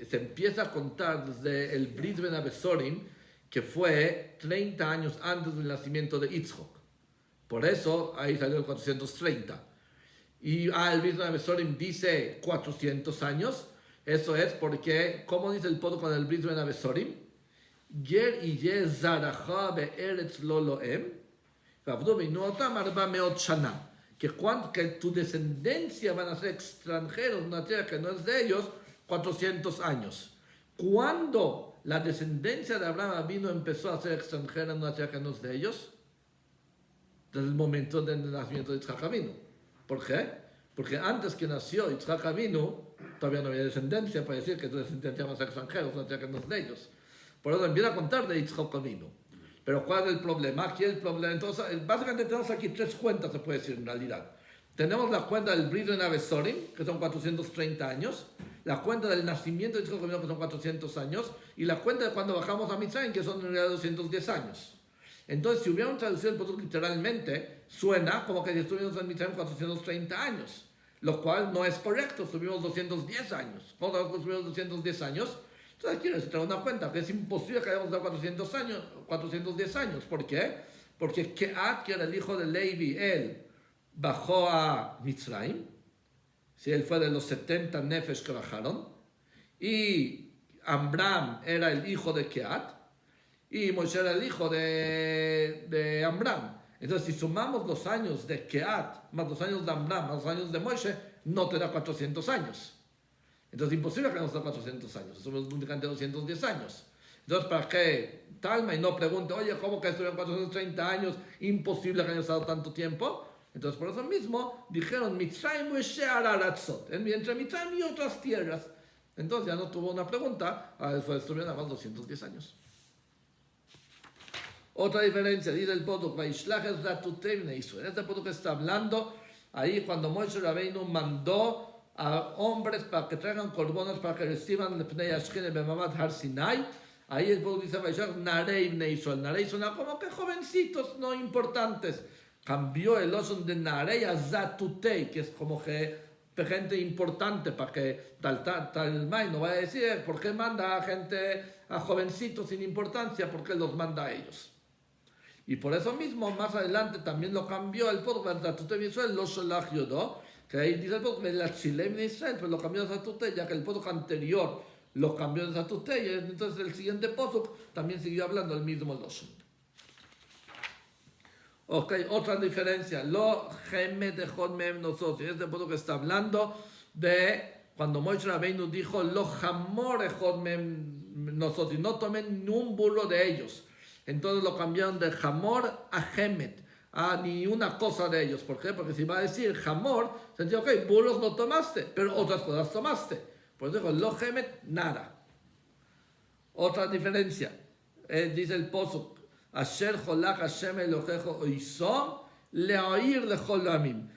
se empieza a contar desde el Brit Ben Abesorim, que fue 30 años antes del nacimiento de Yitzhak. Por eso ahí salió el 430. Y el Brit Ben Abesorim dice 400 años. Eso es porque, ¿cómo dice el Posuk con el Brit Ben Abesorim? Ger y ye zaracha be'eretz lo loem, v'avdu b'inotam arba meot shana. Que tu descendencia van a ser extranjeros en una tierra que no es de ellos, 400 años. ¿Cuándo la descendencia de Abraham vino empezó a ser extranjera en una tierra que no es de ellos? Desde el momento del nacimiento de Yitzhak Avinu. ¿Por qué? Porque antes que nació Yitzhak Avinu, todavía no había descendencia para decir que tu descendencia va a ser extranjera en una tierra que no es de ellos. Por eso empieza a contar de Yitzhak Avinu. Pero ¿cuál es el problema? Aquí el problema. Entonces, básicamente tenemos aquí tres cuentas, se puede decir en realidad. Tenemos la cuenta del Brit Ben Abesorim, que son 430 años. La cuenta del nacimiento de Yitzhak Avinu, que son 400 años. Y la cuenta de cuando bajamos a Mitzrayim, que son en realidad 210 años. Entonces, si hubieran traducido el Posuk literalmente, suena como que estuvimos en Mitzrayim 430 años. lo cual no es correcto, subimos 210 años. ¿Cómo subimos 210 años? Entonces quiero traer una cuenta que es imposible que hayamos dado 410 años. ¿Por qué? Porque Keat, que era el hijo de Levi, él bajó a Mitzrayim, si él fue de los 70 nefesh que bajaron, y Amram era el hijo de Keat, y Moshe era el hijo de Amram. Entonces, si sumamos los años de Keat, más los años de Amram, más los años de Moshe, no te da 400 años. Entonces, imposible que nos da 400 años. Somos únicamente 210 años. Entonces, para que Talmai no pregunte, oye, ¿cómo que estuvieron 430 años? Imposible que hayamos dado tanto tiempo. Entonces, por eso mismo, dijeron, Mitzrayim Aratzot, entre Mitzrayim y otras tierras. Entonces, ya no tuvo una pregunta, estuvieron nada más 210 años. Otra diferencia, dice el Poduk, este Poduk está hablando ahí cuando Moshe Rabbeinu mandó a hombres para que traigan corbones para que reciban el Pnei Ashkin en Bemamad Har Sinai. Ahí el Poduk dice, Narei Bnei Israel. Narei son como que jovencitos, no importantes. Cambió el oson de Narei a Zatutei, que es como que gente importante, para que Talmai no vaya a decir, ¿por qué manda a gente, a jovencitos sin importancia? ¿Por qué los manda a ellos? Y por eso mismo, más adelante también lo cambió el Poduk, que ahí dice el Poduk, pero lo cambió a Zatutei, ya que el Poduk anterior lo cambió de Zatutei, entonces el siguiente Poduk también siguió hablando el mismo Loshon. Ok, otra diferencia, lo geme de Jod Mem nosotros. Este Poduk está hablando de cuando Moshe Rabbeinu dijo, lo jamor Jod Mem nosotros, no tomen ni un burro de ellos. Entonces lo cambiaron de jamor a gemet, a ni una cosa de ellos. ¿Por qué? Porque si va a decir jamor, se entiende, ok, burros no tomaste, pero otras cosas tomaste. Por eso dijo, lo gemet, nada. Otra diferencia, dice el Posuk, Asher Cholach Hashem Elohecho Oisom Leoir Lechol Amim.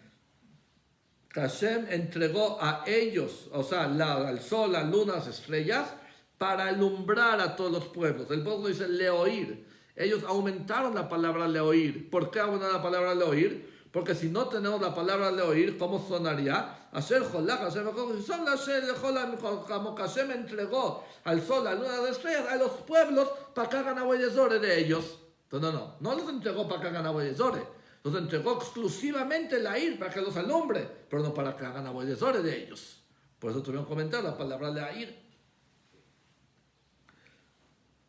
Hashem entregó a ellos, o sea, al sol, la luna, las estrellas, para alumbrar a todos los pueblos. El pueblo dice Leoir. Ellos aumentaron la palabra Leoir. ¿Por qué aumentaron la palabra Leoir? Porque si no tenemos la palabra Leoir, ¿cómo sonaría? Hashem Cholach Hashem Elohecho Amim. Como Hashem entregó al sol, la luna, las estrellas, a los pueblos para que hagan abuelezore de ellos. No los entregó para que hagan abuelezore, los entregó exclusivamente la ir para que los alumbre, pero no para que hagan abuelezore de ellos. Por eso tuvieron que comentar la palabra la ir.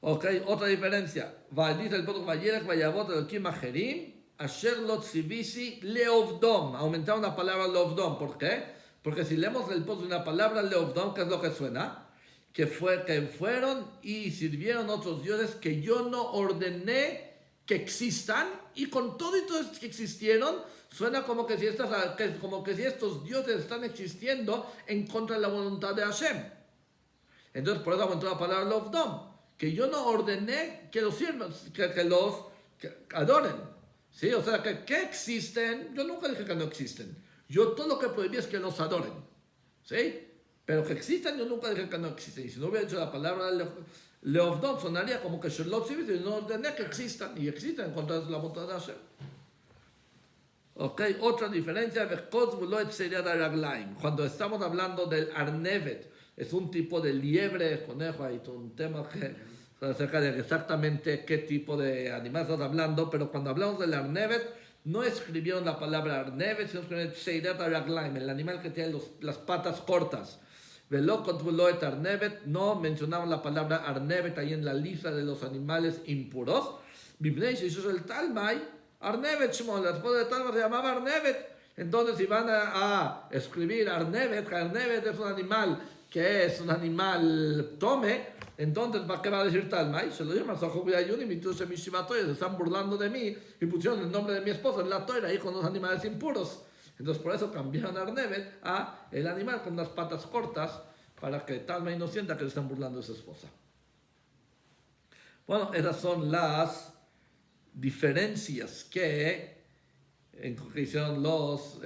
Ok, otra diferencia. Dice el Poduk, Vayelech Vayavot Elokim Acherim, Asher Lo Tzivisi Leovdom. Aumentaron la palabra Leovdom. ¿Por qué? Porque si leemos el Poduk una palabra Leovdom, ¿qué es lo que suena? Que fueron y sirvieron otros dioses que yo no ordené que existan, y con todo y todos que existieron, suena como que si estos dioses están existiendo en contra de la voluntad de Hashem. Entonces, por eso aumentó la palabra Lovdom, que yo no ordené que los sirvan, que los adoren. ¿Sí? O sea, que existen, yo nunca dije que no existen. Yo todo lo que prohibí es que los adoren. ¿Sí? Pero que existan, yo nunca dije que no existen. Y si no hubiera dicho la palabra Leovdom, sonaría como que Sherlock Civis, y no ordené que existan, y existen en contra de la voluntad de Hashem. Ok, otra diferencia, cuando estamos hablando del Arnevet, es un tipo de liebre, conejo, hay un tema que acerca de exactamente qué tipo de animal estamos hablando, pero cuando hablamos del Arnevet, no escribieron la palabra Arnevet, sino escribieron Tseirat Araglaim, el animal que tiene las patas cortas. No mencionaron la palabra Arnevet ahí en la lista de los animales impuros. El Talmai, Arnevet Shmon, la esposa de Talmai se llamaba Arnevet. Entonces, si van a escribir Arnevet es un animal que es un animal tome, entonces, ¿para qué va a decir Talmai? Se lo llaman se están burlando de mí y pusieron el nombre de mi esposa en la toira ahí con los animales impuros. Entonces, por eso cambiaron Arnevet a el animal con las patas cortas, para que Talmai no sienta que le están burlando de su esposa. Bueno, esas son las diferencias que hicieron los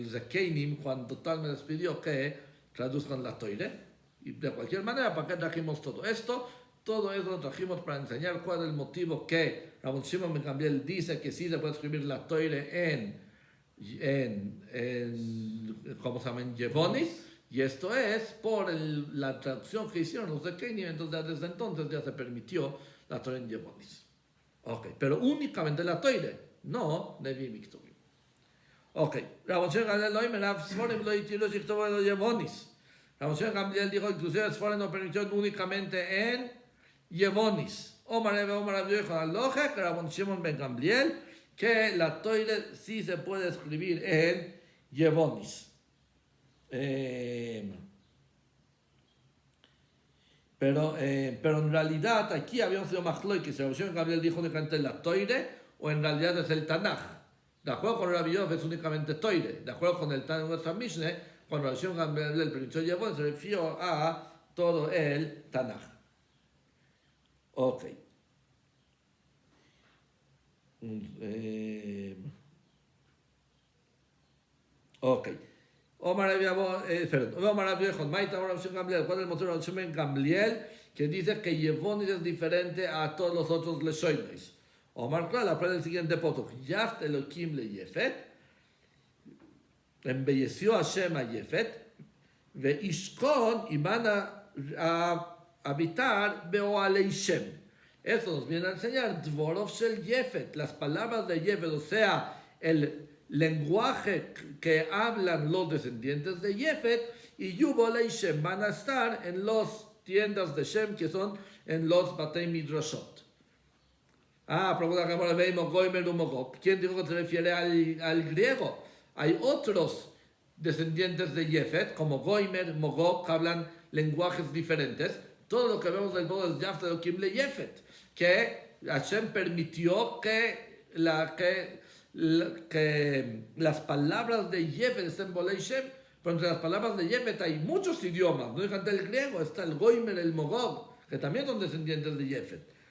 Zekeinim cuando Talmai les pidió que traduzcan la Toire. Y de cualquier manera, ¿para qué trajimos todo esto? Todo eso lo trajimos para enseñar cuál es el motivo que Rabbi Shimon ben Gamliel dice que sí se puede escribir la Toire en ¿cómo se llama? En Yevonis, y esto es por la traducción que hicieron los de Kenia, entonces desde entonces ya se permitió la Torah en Yevonis. Ok, pero únicamente la Toire, no Nevi'im y Ktuvim. Ok, Rabban Gamliel lo Rav Sforim lo hicieron y Ktuvim los Yevonis. Rabban Gamliel dijo, inclusive Sforim no permitió únicamente en Yevonis. Omar Rav Yochanan Loje, que Rabban Shimon ben Gamliel, que la Toire sí se puede escribir en Yevonis. Pero en realidad aquí habíamos sido Machloi, que Rabban Shimon ben Gamliel dijo únicamente la Toire, o en realidad es el Tanaj. De acuerdo con Rabbi Yov es únicamente Toire. De acuerdo con el Tanaj de nuestra Mishneh, cuando Rabban Shimon ben Gamliel permitió Yevonis, se refirió a todo el Tanaj. Ok. Ok. Omar Rabbi Yochanan, Maita Rabbi Shimon Gamliel. ¿Cuál es el motivo de Rabbi Shimon Gamliel? Que dice que Yevonis es diferente a todos los otros Leshonos. Omar Klal aprende el siguiente punto. Yaft Elohim le Yefet. Embelleció Hashem a Yefet. Ve Ishkon y van a habitar Beoalei Shem. Eso nos viene a enseñar Dvorov Shel Yefet, las palabras de Yefet, o sea, el lenguaje que hablan los descendientes de Yefet, y Yubolei Shem van a estar en las tiendas de Shem, que son en los Batei Midrashot. Pregunta que ahora veis Goimer y Mogok. ¿Quién dijo que se refiere al griego? Hay otros descendientes de Yefet, como Goimer, Mogok, que hablan lenguajes diferentes. Todo lo que vemos del modo del Yaft de Elohim le Yefet, que Hashem permitió que las palabras de Yefet estén en Bolei Shem, pero entre las palabras de Yefet hay muchos idiomas, no es el griego, está el Goimer, el Mogok, que también son descendientes de Yefet.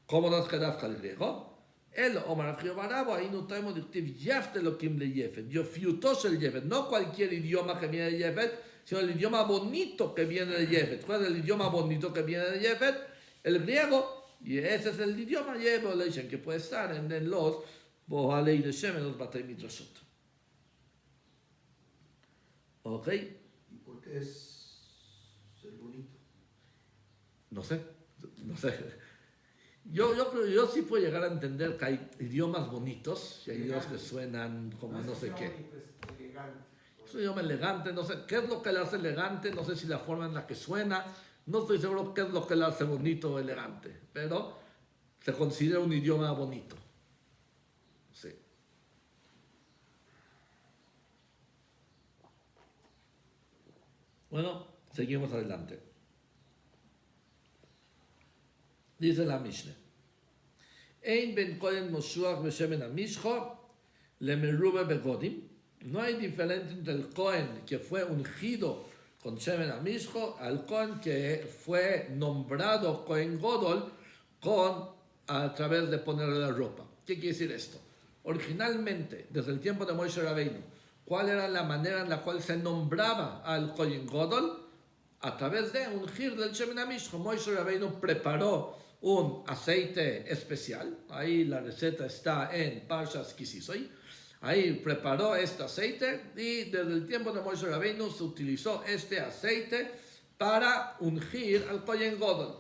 ¿Cómo nos queda el griego? El Omar Barabo, ahí no tenemos dictiv Yaft Elohim le Yefet, Yofiutos el Yefet, no cualquier idioma que viene de Yefet, sino el idioma bonito que viene de Yefet. ¿Cuál es el idioma bonito que viene de Yefet? El griego. Y ese es el idioma que puede estar en los Bohalei de Shem, en los Batei Midrashot. ¿Ok?
¿Y por qué es ser bonito?
No sé. Yo sí puedo llegar a entender que hay idiomas bonitos y hay idiomas que suenan como no sé qué. Es un idioma elegante, no sé qué es lo que le hace elegante, no sé si la forma en la que suena, no estoy seguro qué es lo que le hace bonito o elegante, pero se considera un idioma bonito. Sí. Bueno, seguimos adelante. Dice la Mishneh. Ein ben kohen moshuach beshemen amishcho lemerube begodim. No hay diferencia entre el Cohen que fue ungido con Shemen Amishcho al Cohen que fue nombrado Cohen Godol a través de ponerle la ropa. ¿Qué quiere decir esto? Originalmente, desde el tiempo de Moshe Rabbeinu, ¿cuál era la manera en la cual se nombraba al Cohen Godol? A través de ungir del Shemen Amishcho. Moshe Rabbeinu preparó un aceite especial. Ahí la receta está en Parshas Kisisoi. Ahí preparó este aceite y desde el tiempo de Moshe Rabbeinu se utilizó este aceite para ungir al Kohen Godol.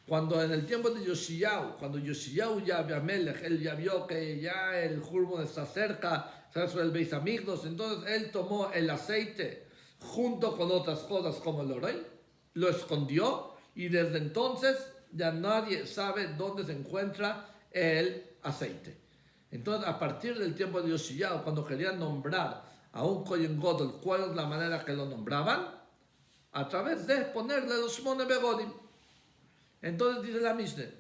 Cuando en el tiempo de Yoshiyahu, cuando Yoshiyahu ya había Melech, él ya vio que ya el Jurbo está cerca, sobre el Beis Hamikdash, entonces él tomó el aceite junto con otras cosas como el orey, lo escondió y desde entonces ya nadie sabe dónde se encuentra el aceite. Entonces, a partir del tiempo de Yoshiyahu, cuando querían nombrar a un Kohen Godol, ¿cuál es la manera que lo nombraban? A través de ponerle los Shmone Begodim. Entonces dice la Mishneh,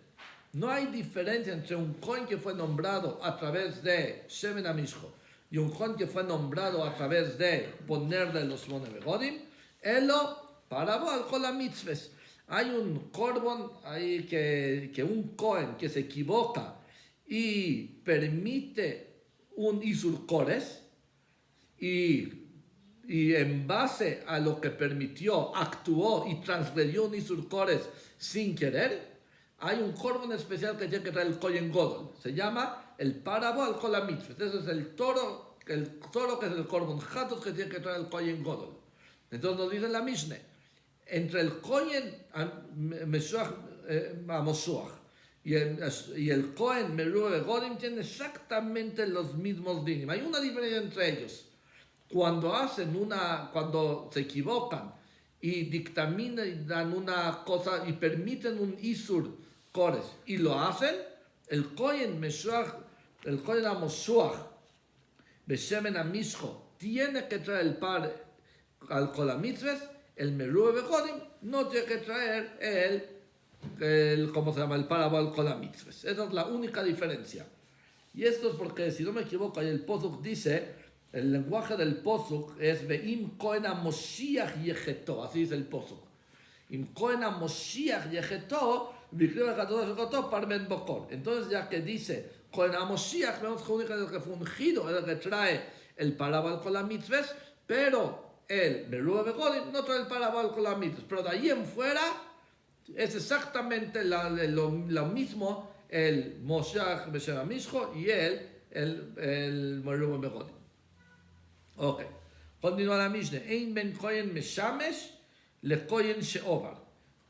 no hay diferencia entre un Kohen que fue nombrado a través de Shemen Amishcho y un Kohen que fue nombrado a través de ponerle los Shmone Begodim. Elo parabo al Kol HaMitzvos. Hay un Korban ahí que un Kohen que se equivoca y permite un Isur Kores y en base a lo que permitió, actuó y transgredió un Isur Kores sin querer, hay un Korban especial que tiene que traer el Kohen Godol. Se llama el Parabo al Kol HaMitzvos. Ese es el toro el toro que es el Korban Hatos que tiene que traer el Kohen Godol. Entonces nos dice la Mishnah, entre el Kohen Moshuach y el Kohen Meruah Godim tienen exactamente los mismos dinim. Hay una diferencia entre ellos. Cuando se equivocan y dictaminan una cosa y permiten un Isur Kores y lo hacen, el Kohen Moshuach Beshemen Amishcho tiene que traer el par al Kol HaMitzvos, el Meruah Godim no tiene que traer ¿cómo se llama? El par al Kol HaMitzvos. Esa es la única diferencia. Y esto es porque, si no me equivoco, ahí el Posuk dice, el lenguaje del Posuk es Ve'im Kohen HaMoshiach Yecheto, así dice el Posuk. Im Kohen HaMoshiach Yecheto, Vikriva Katodosh Yecheto, Parmen Bokor. Entonces, ya que dice Kohen HaMoshiach, vemos que único es el que fue ungido, es el que trae el parabal con la mitzvah, pero el Meruah Godim no trae el parabal con la mitzvah. Pero de ahí en fuera es exactamente lo mismo el Moshiach Beshem Amishcho y el Meruah Godim. Ok. Continúa la Mishnah. Ein ben Kohen Meshamesh le Kohen Sheovar.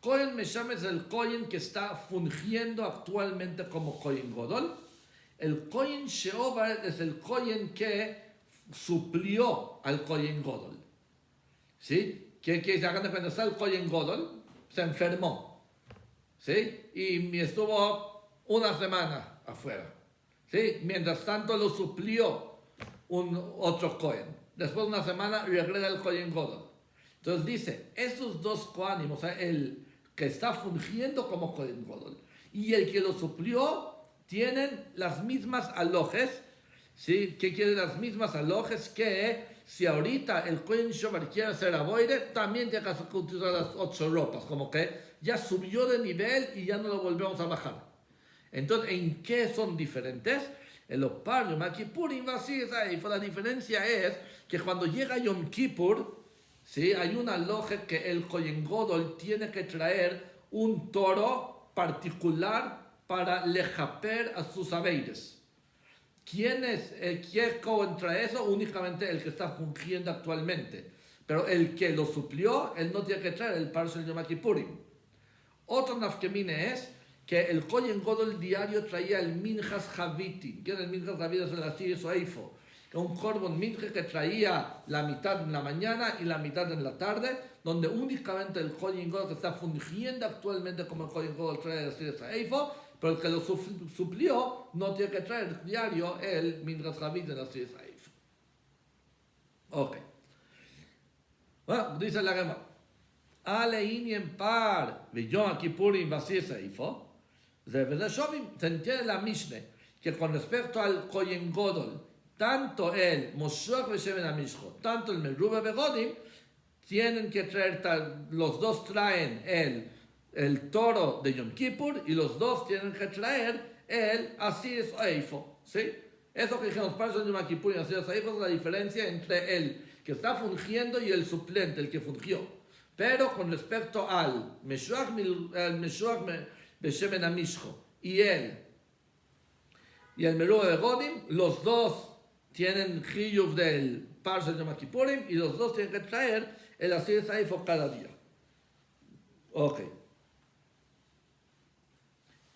Kohen Meshamesh es el Kohen que está fungiendo actualmente como Kohen Godol. El Kohen Sheovar es el Kohen que suplió al Kohen Godol. ¿Sí? Que se hagan de cuenta, está el Kohen Godol, se enfermó. ¿Sí? Y estuvo una semana afuera. ¿Sí? Mientras tanto lo suplió otro Kohen. Después de una semana regresa el Kohen Godol. Entonces dice, esos dos Kohanim, o sea, el que está fungiendo como Kohen Godol y el que lo suplió, tienen las mismas alojes. ¿Sí? ¿Qué quiere las mismas alojes? Que si ahorita el Kohen Shomer quiere hacer aboide, también tiene que utilizar las 8 ropas, como que ya subió de nivel y ya no lo volvemos a bajar. Entonces, ¿en qué son diferentes? En los par Yom Kippur y la diferencia es que cuando llega Yom Kippur, ¿sí? Hay una aloje que el Kohen Godol tiene que traer un toro particular para lejaper a sus aveides. ¿Quién es el que contra eso? Únicamente el que está fungiendo actualmente. Pero el que lo suplió, él no tiene que traer el parso del Yom Kippurim. Otro nafkemine es que el Kohen Godol diario traía el Minchas Javiti. ¿Qué es el Minchas Javiti? Es el Asir Soeifo. Un Korban Minche que traía la mitad en la mañana y la mitad en la tarde, donde únicamente el Kohen Godol que está fungiendo actualmente como el Kohen Godol trae el Asir Soeifo, pero el que lo suplió no tiene que traer diario el Minchas Javiti en el Asir Soeifo. Ok. Bueno, dice la Gemara. Aleini en par, Yom Kippurim Asir Soeifo. Se entiende la Mishnah que con respecto al Kohen Godol, tanto el Moshuach Beshemen Amishcho, tanto el Meruah Godim, tienen que traer, los dos traen el toro de Yom Kippur y los dos tienen que traer el Asir Soeifo. ¿Sí? Eso que dijimos, para eso Yom Kippur y Asir Soeifo es la diferencia entre el que está fungiendo y el suplente, el que fungió. Pero con respecto al Moshuach Beshemen Amishcho y el Meruah Godim, los dos tienen chiyuv del Parsha de Yom Kippurim y los dos tienen que traer el Asir Soeifo cada día. Ok.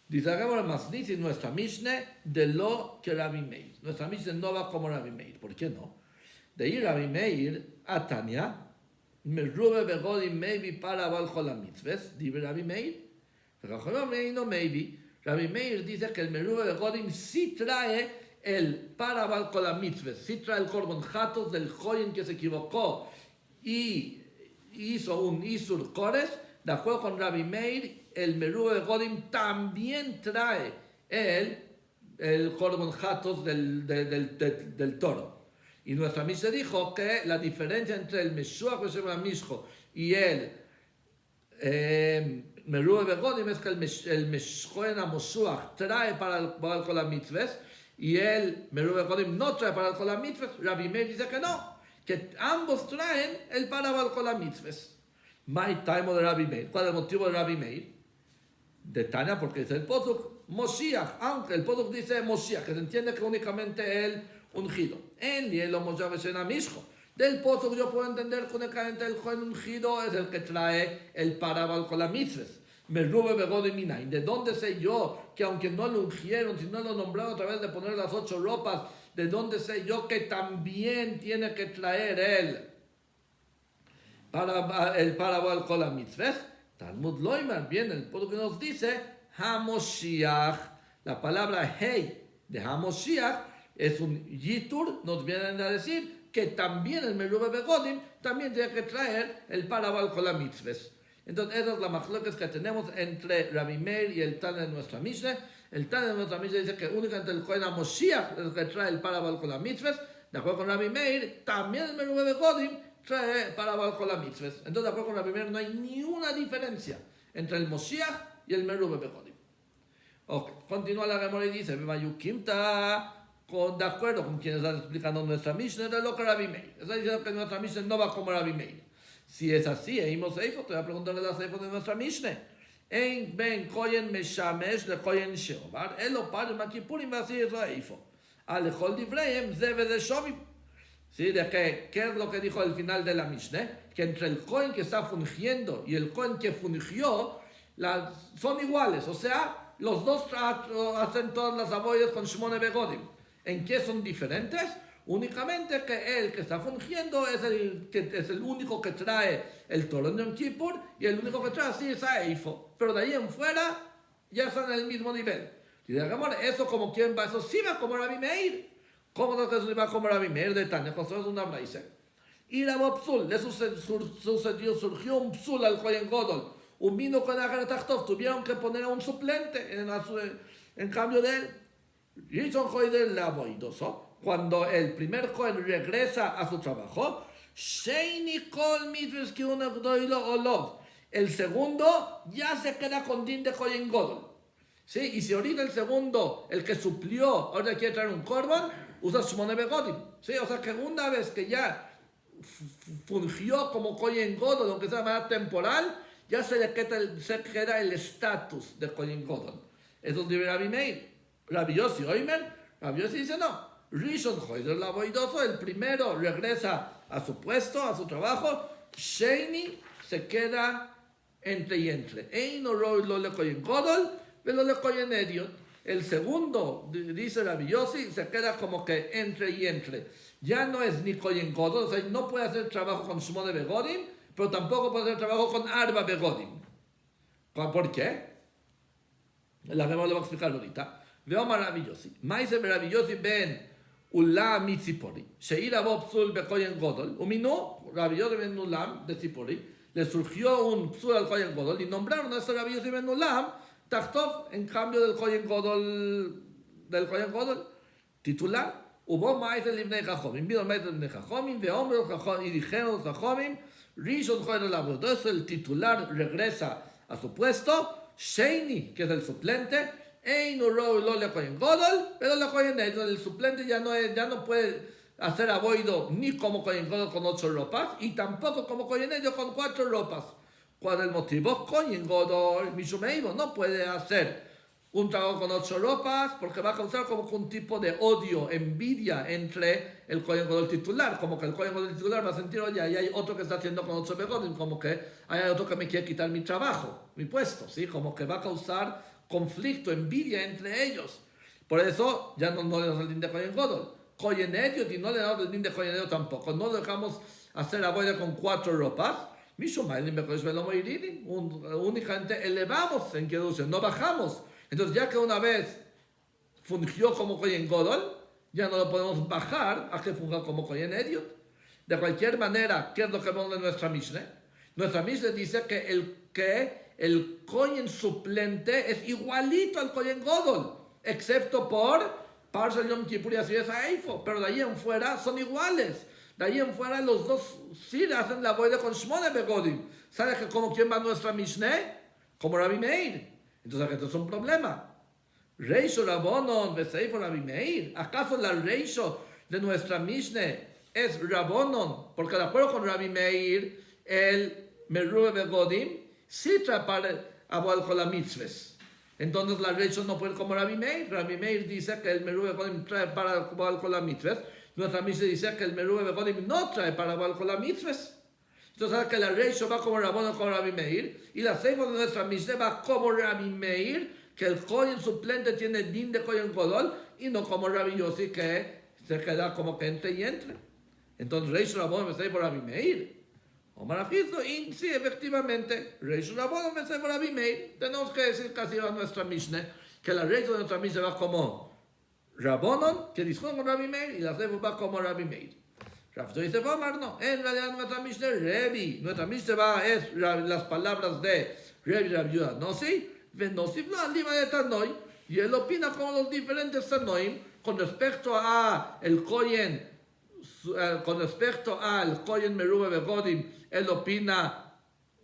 Dice Agabor Masnisi, nuestra Mishnah de lo que Rabbi Meir. Nuestra Mishnah no va como Rabbi Meir. ¿Por qué no? De ahí Rabbi Meir a Tanya, Meruah Godim maybe para Baal Chol HaMitzvos, dice Rabbi Meir. No maybe. Rabbi Meir dice que el Meruah Godim sí trae el para Baal Chol HaMitzvos, sí trae el Korban Hatos del Kohen que se equivocó y hizo un Isur Kores. De acuerdo con Rabbi Meir, el Meruah Godim también trae el Korban Hatos del toro. Y nuestra Mishnah dijo que la diferencia entre el Moshuach Beshem Amishcho y el Meruah Godim es que el Kohen HaMoshuach trae para el Baal Chol HaMitzvos y el Meruah Godim no trae para el Chol HaMitzvos. Rabbi Meir dice que no, que ambos traen el para el Chol HaMitzvos. My time de Rabbi Meir. ¿Cuál es el motivo de Rabbi Meir? De Tanya, porque dice el Posuk Moshiach, aunque el Posuk dice Moshiach, que se entiende que únicamente él ungido. En Lielo Moshav Shena Mishjo. Del pozo que yo puedo entender que únicamente el Cohen ungido es el que trae el parabal con la mitzvah. Me rube begode minain. ¿De dónde sé yo que aunque no lo ungieron, si no lo nombraron a través de poner las 8 ropas, de dónde sé yo que también tiene que traer él el parabal con la mitzvah? Talmud Loimar, bien, el pueblo que nos dice Hamoshiach. La palabra Hei de Hamoshiach es un yitur, nos vienen a decir que también el merube begodim también tiene que traer el parabal con la mitzvah. Entonces, esa es la machlokes que tenemos entre Rabbi Meir y el Tana de nuestra Mishnah. El Tana de nuestra Mishnah dice que únicamente el Kohen HaMoshiach es el que trae el parabal con la mitzvah. De acuerdo con Rabbi Meir, también el merube begodim trae parabal con la mitzvah. Entonces, de acuerdo con Rabbi Meir, no hay ni una diferencia entre el Moshiach y el merube begodim. Ok, continúa la Gemara y dice, de acuerdo con quien está explicando nuestra Mishnah, de lo que Rabbi Meir. Está diciendo que nuestra Mishnah no va como Rabbi Meir. Si es así, Eimos Eifo, te voy a preguntarle las Eifo de nuestra Mishnah. En Ben Koyen Meshamesh de Koyen Sheobar, Elo Padre Makipurim va a decir eso a Eifo. Alejol Divreim Zeve de Shovim. ¿Sí? ¿De qué es lo que dijo al final de la Mishnah? Que entre el Kohen que está fungiendo y el Kohen que fungió, son iguales. O sea, los dos hacen todas las aboyas con Shmone Begodim. ¿En qué son diferentes? Únicamente que el que está fungiendo es el único que trae el toro de Yom Kippur y el único que trae así es a Eifo. Pero de ahí en fuera ya están en el mismo nivel. Y digamos, eso como quien va, eso sí va como Rabbi Meir. ¿Cómo no que eso va como Rabbi Meir de Tania? Eso es una braise. Y la psul, le surgió un psul al Kohen Godol. Un vino con Agar Tachtov, tuvieron que poner a un suplente en cambio de él. Rishon Hoider la boidoso. Cuando el primer Kohen regresa a su trabajo, Sheini Kol Mitzvahs que uno doilo olov. El segundo ya se queda con din de Kohen Godol. ¿Sí? Y si ahorita el segundo, el que suplió, ahora quiere traer un korban, usa Shmone Begodim. ¿Sí? O sea que una vez que ya fungió como Kohen Godol, aunque sea de manera temporal, ya se queda el estatus de Kohen Godol. Eso es de Rabbi Meir. Rabbi Yossi Oimer, Rabbi Yossi dice no. Rishon Hoider la boidoso, el primero regresa a su puesto, a su trabajo. Sheini se queda entre y entre. Eino roi lo le koyen godol, velo le koyen ediot. El segundo, dice Rabbi Yossi, se queda como que entre y entre. Ya no es ni koyen godol, o sea, no puede hacer trabajo con Shmone Begodim, pero tampoco puede hacer trabajo con Arba Begodim. ¿Por qué? La Gemara lo va a explicar ahorita. Veamos a Rabbi Yossi. Maise Rabbi Yossi ben Ulam Mitzipori. Sheira Bob Psul Bekoyen Godol. Umino, Rabbi Yossi ben Ulam de Tzipori. Le surgió un Psul al Koyen Godol y nombraron a ese Rabbi Yossi ben Ulam Tachtov en cambio del Koyen Godol titular. Hubo Maise Livnei Chachomim. Vino Maise Livnei Chachomim. Veomro Chachomim. Y dijeron los Chachomim. Rishon Choyer Labro. Entonces el titular regresa a su puesto. Sheini, que es el suplente. El suplente ya no puede hacer aboido ni como Kohen Godol con 8 ropas y tampoco como Kohen Ediot con 4 ropas. ¿Cuál es el motivo? Kohen Godol, Mishumeibo, no puede hacer un trabajo con 8 ropas porque va a causar como un tipo de odio, envidia entre el Kohen Godol titular, como que el Kohen Godol titular va a sentir, oye, ahí hay otro que está haciendo con 8 begodim, como que hay otro que me quiere quitar mi trabajo, mi puesto, ¿sí? Como que va a causar conflicto, envidia entre ellos. Por eso ya no le damos el din de Kohen Godol. Kohen Ediot y no le damos el din de Kohen Ediot tampoco. No dejamos hacer aboida con 4 ropas. Únicamente elevamos en Kedusha, no bajamos. Entonces ya que una vez fungió como Kohen Godol, ya no lo podemos bajar a que funja como Kohen Ediot. De cualquier manera, ¿qué es lo que vemos en nuestra Mishnah? Nuestra Mishnah dice que el Kohen suplente es igualito al Kohen Godol, excepto por Parsha Yom Kippur y así es a Eifo, pero de ahí en fuera son iguales. De ahí en fuera los dos sí hacen la boida con Shmone Begodim. ¿Sabes que como quién va nuestra Mishnah? Como Rabbi Meir. Entonces esto es un problema. Reisho Rabbonon Beseifo Rabbi Meir. ¿Acaso la Reisho de nuestra Mishnah es Rabbonon? Porque de acuerdo con Rabbi Meir, el Merube Begodim sí trae para aboid con la mitzvahs. Entonces la Reishon no puede como Rabbi Meir. Rabbi Meir dice que el Merube Begodim trae para Baal Kol HaMitzvot. Nuestra Mishnah dice que el Merube Begodim no trae para Baal Kol HaMitzvot. Entonces ahora que la Reishon va como Rabbono como Rabbi Meir y la Seifa de nuestra Mishnah va como Rabbi Meir, que el Kohen suplente tiene din de Kohen Godol, y no como Rabbi Yossi que se queda como que entre y entre. Entonces Reishon Rabbono me por Rabbi Meir. Omar Afizo, y sí, efectivamente, Reishon Rabbono me por Rabbi Meir. Tenemos que decir casi a nuestra Mishnah que la Reishon de nuestra Mishnah va como Rabbonon, que discute con Rabbi Meir, y la Seifa va como Rabbi Meir. Rav dice, Omar, no, en realidad nuestra Mishnah es Revi. Nuestra Mishnah es las palabras de Revi Rav Yehuda Nossi, Venossi Lima de Tanoi, y él opina como los diferentes Tanoim con respecto a el Kohen, con respecto al Kohen Merube Begodim, él opina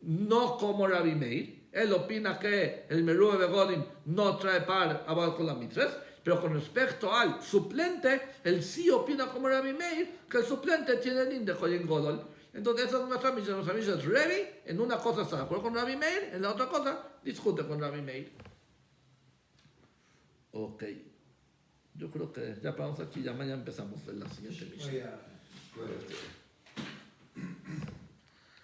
no como Rabbi Meir, él opina que el Merube Begodim no trae par a Baal Kol HaMitzvot. Pero con respecto al suplente, él sí opina como Rabbi Meir que el suplente tiene el din de Kohen Godol. Entonces esa es nuestra Mishnah. Nuestra Mishnah es Revi, en una cosa está de acuerdo con Rabbi Meir, en la otra cosa discute con Rabbi Meir. Ok. Yo creo que ya paramos aquí, ya mañana empezamos en la siguiente Mishnah.
Voy a-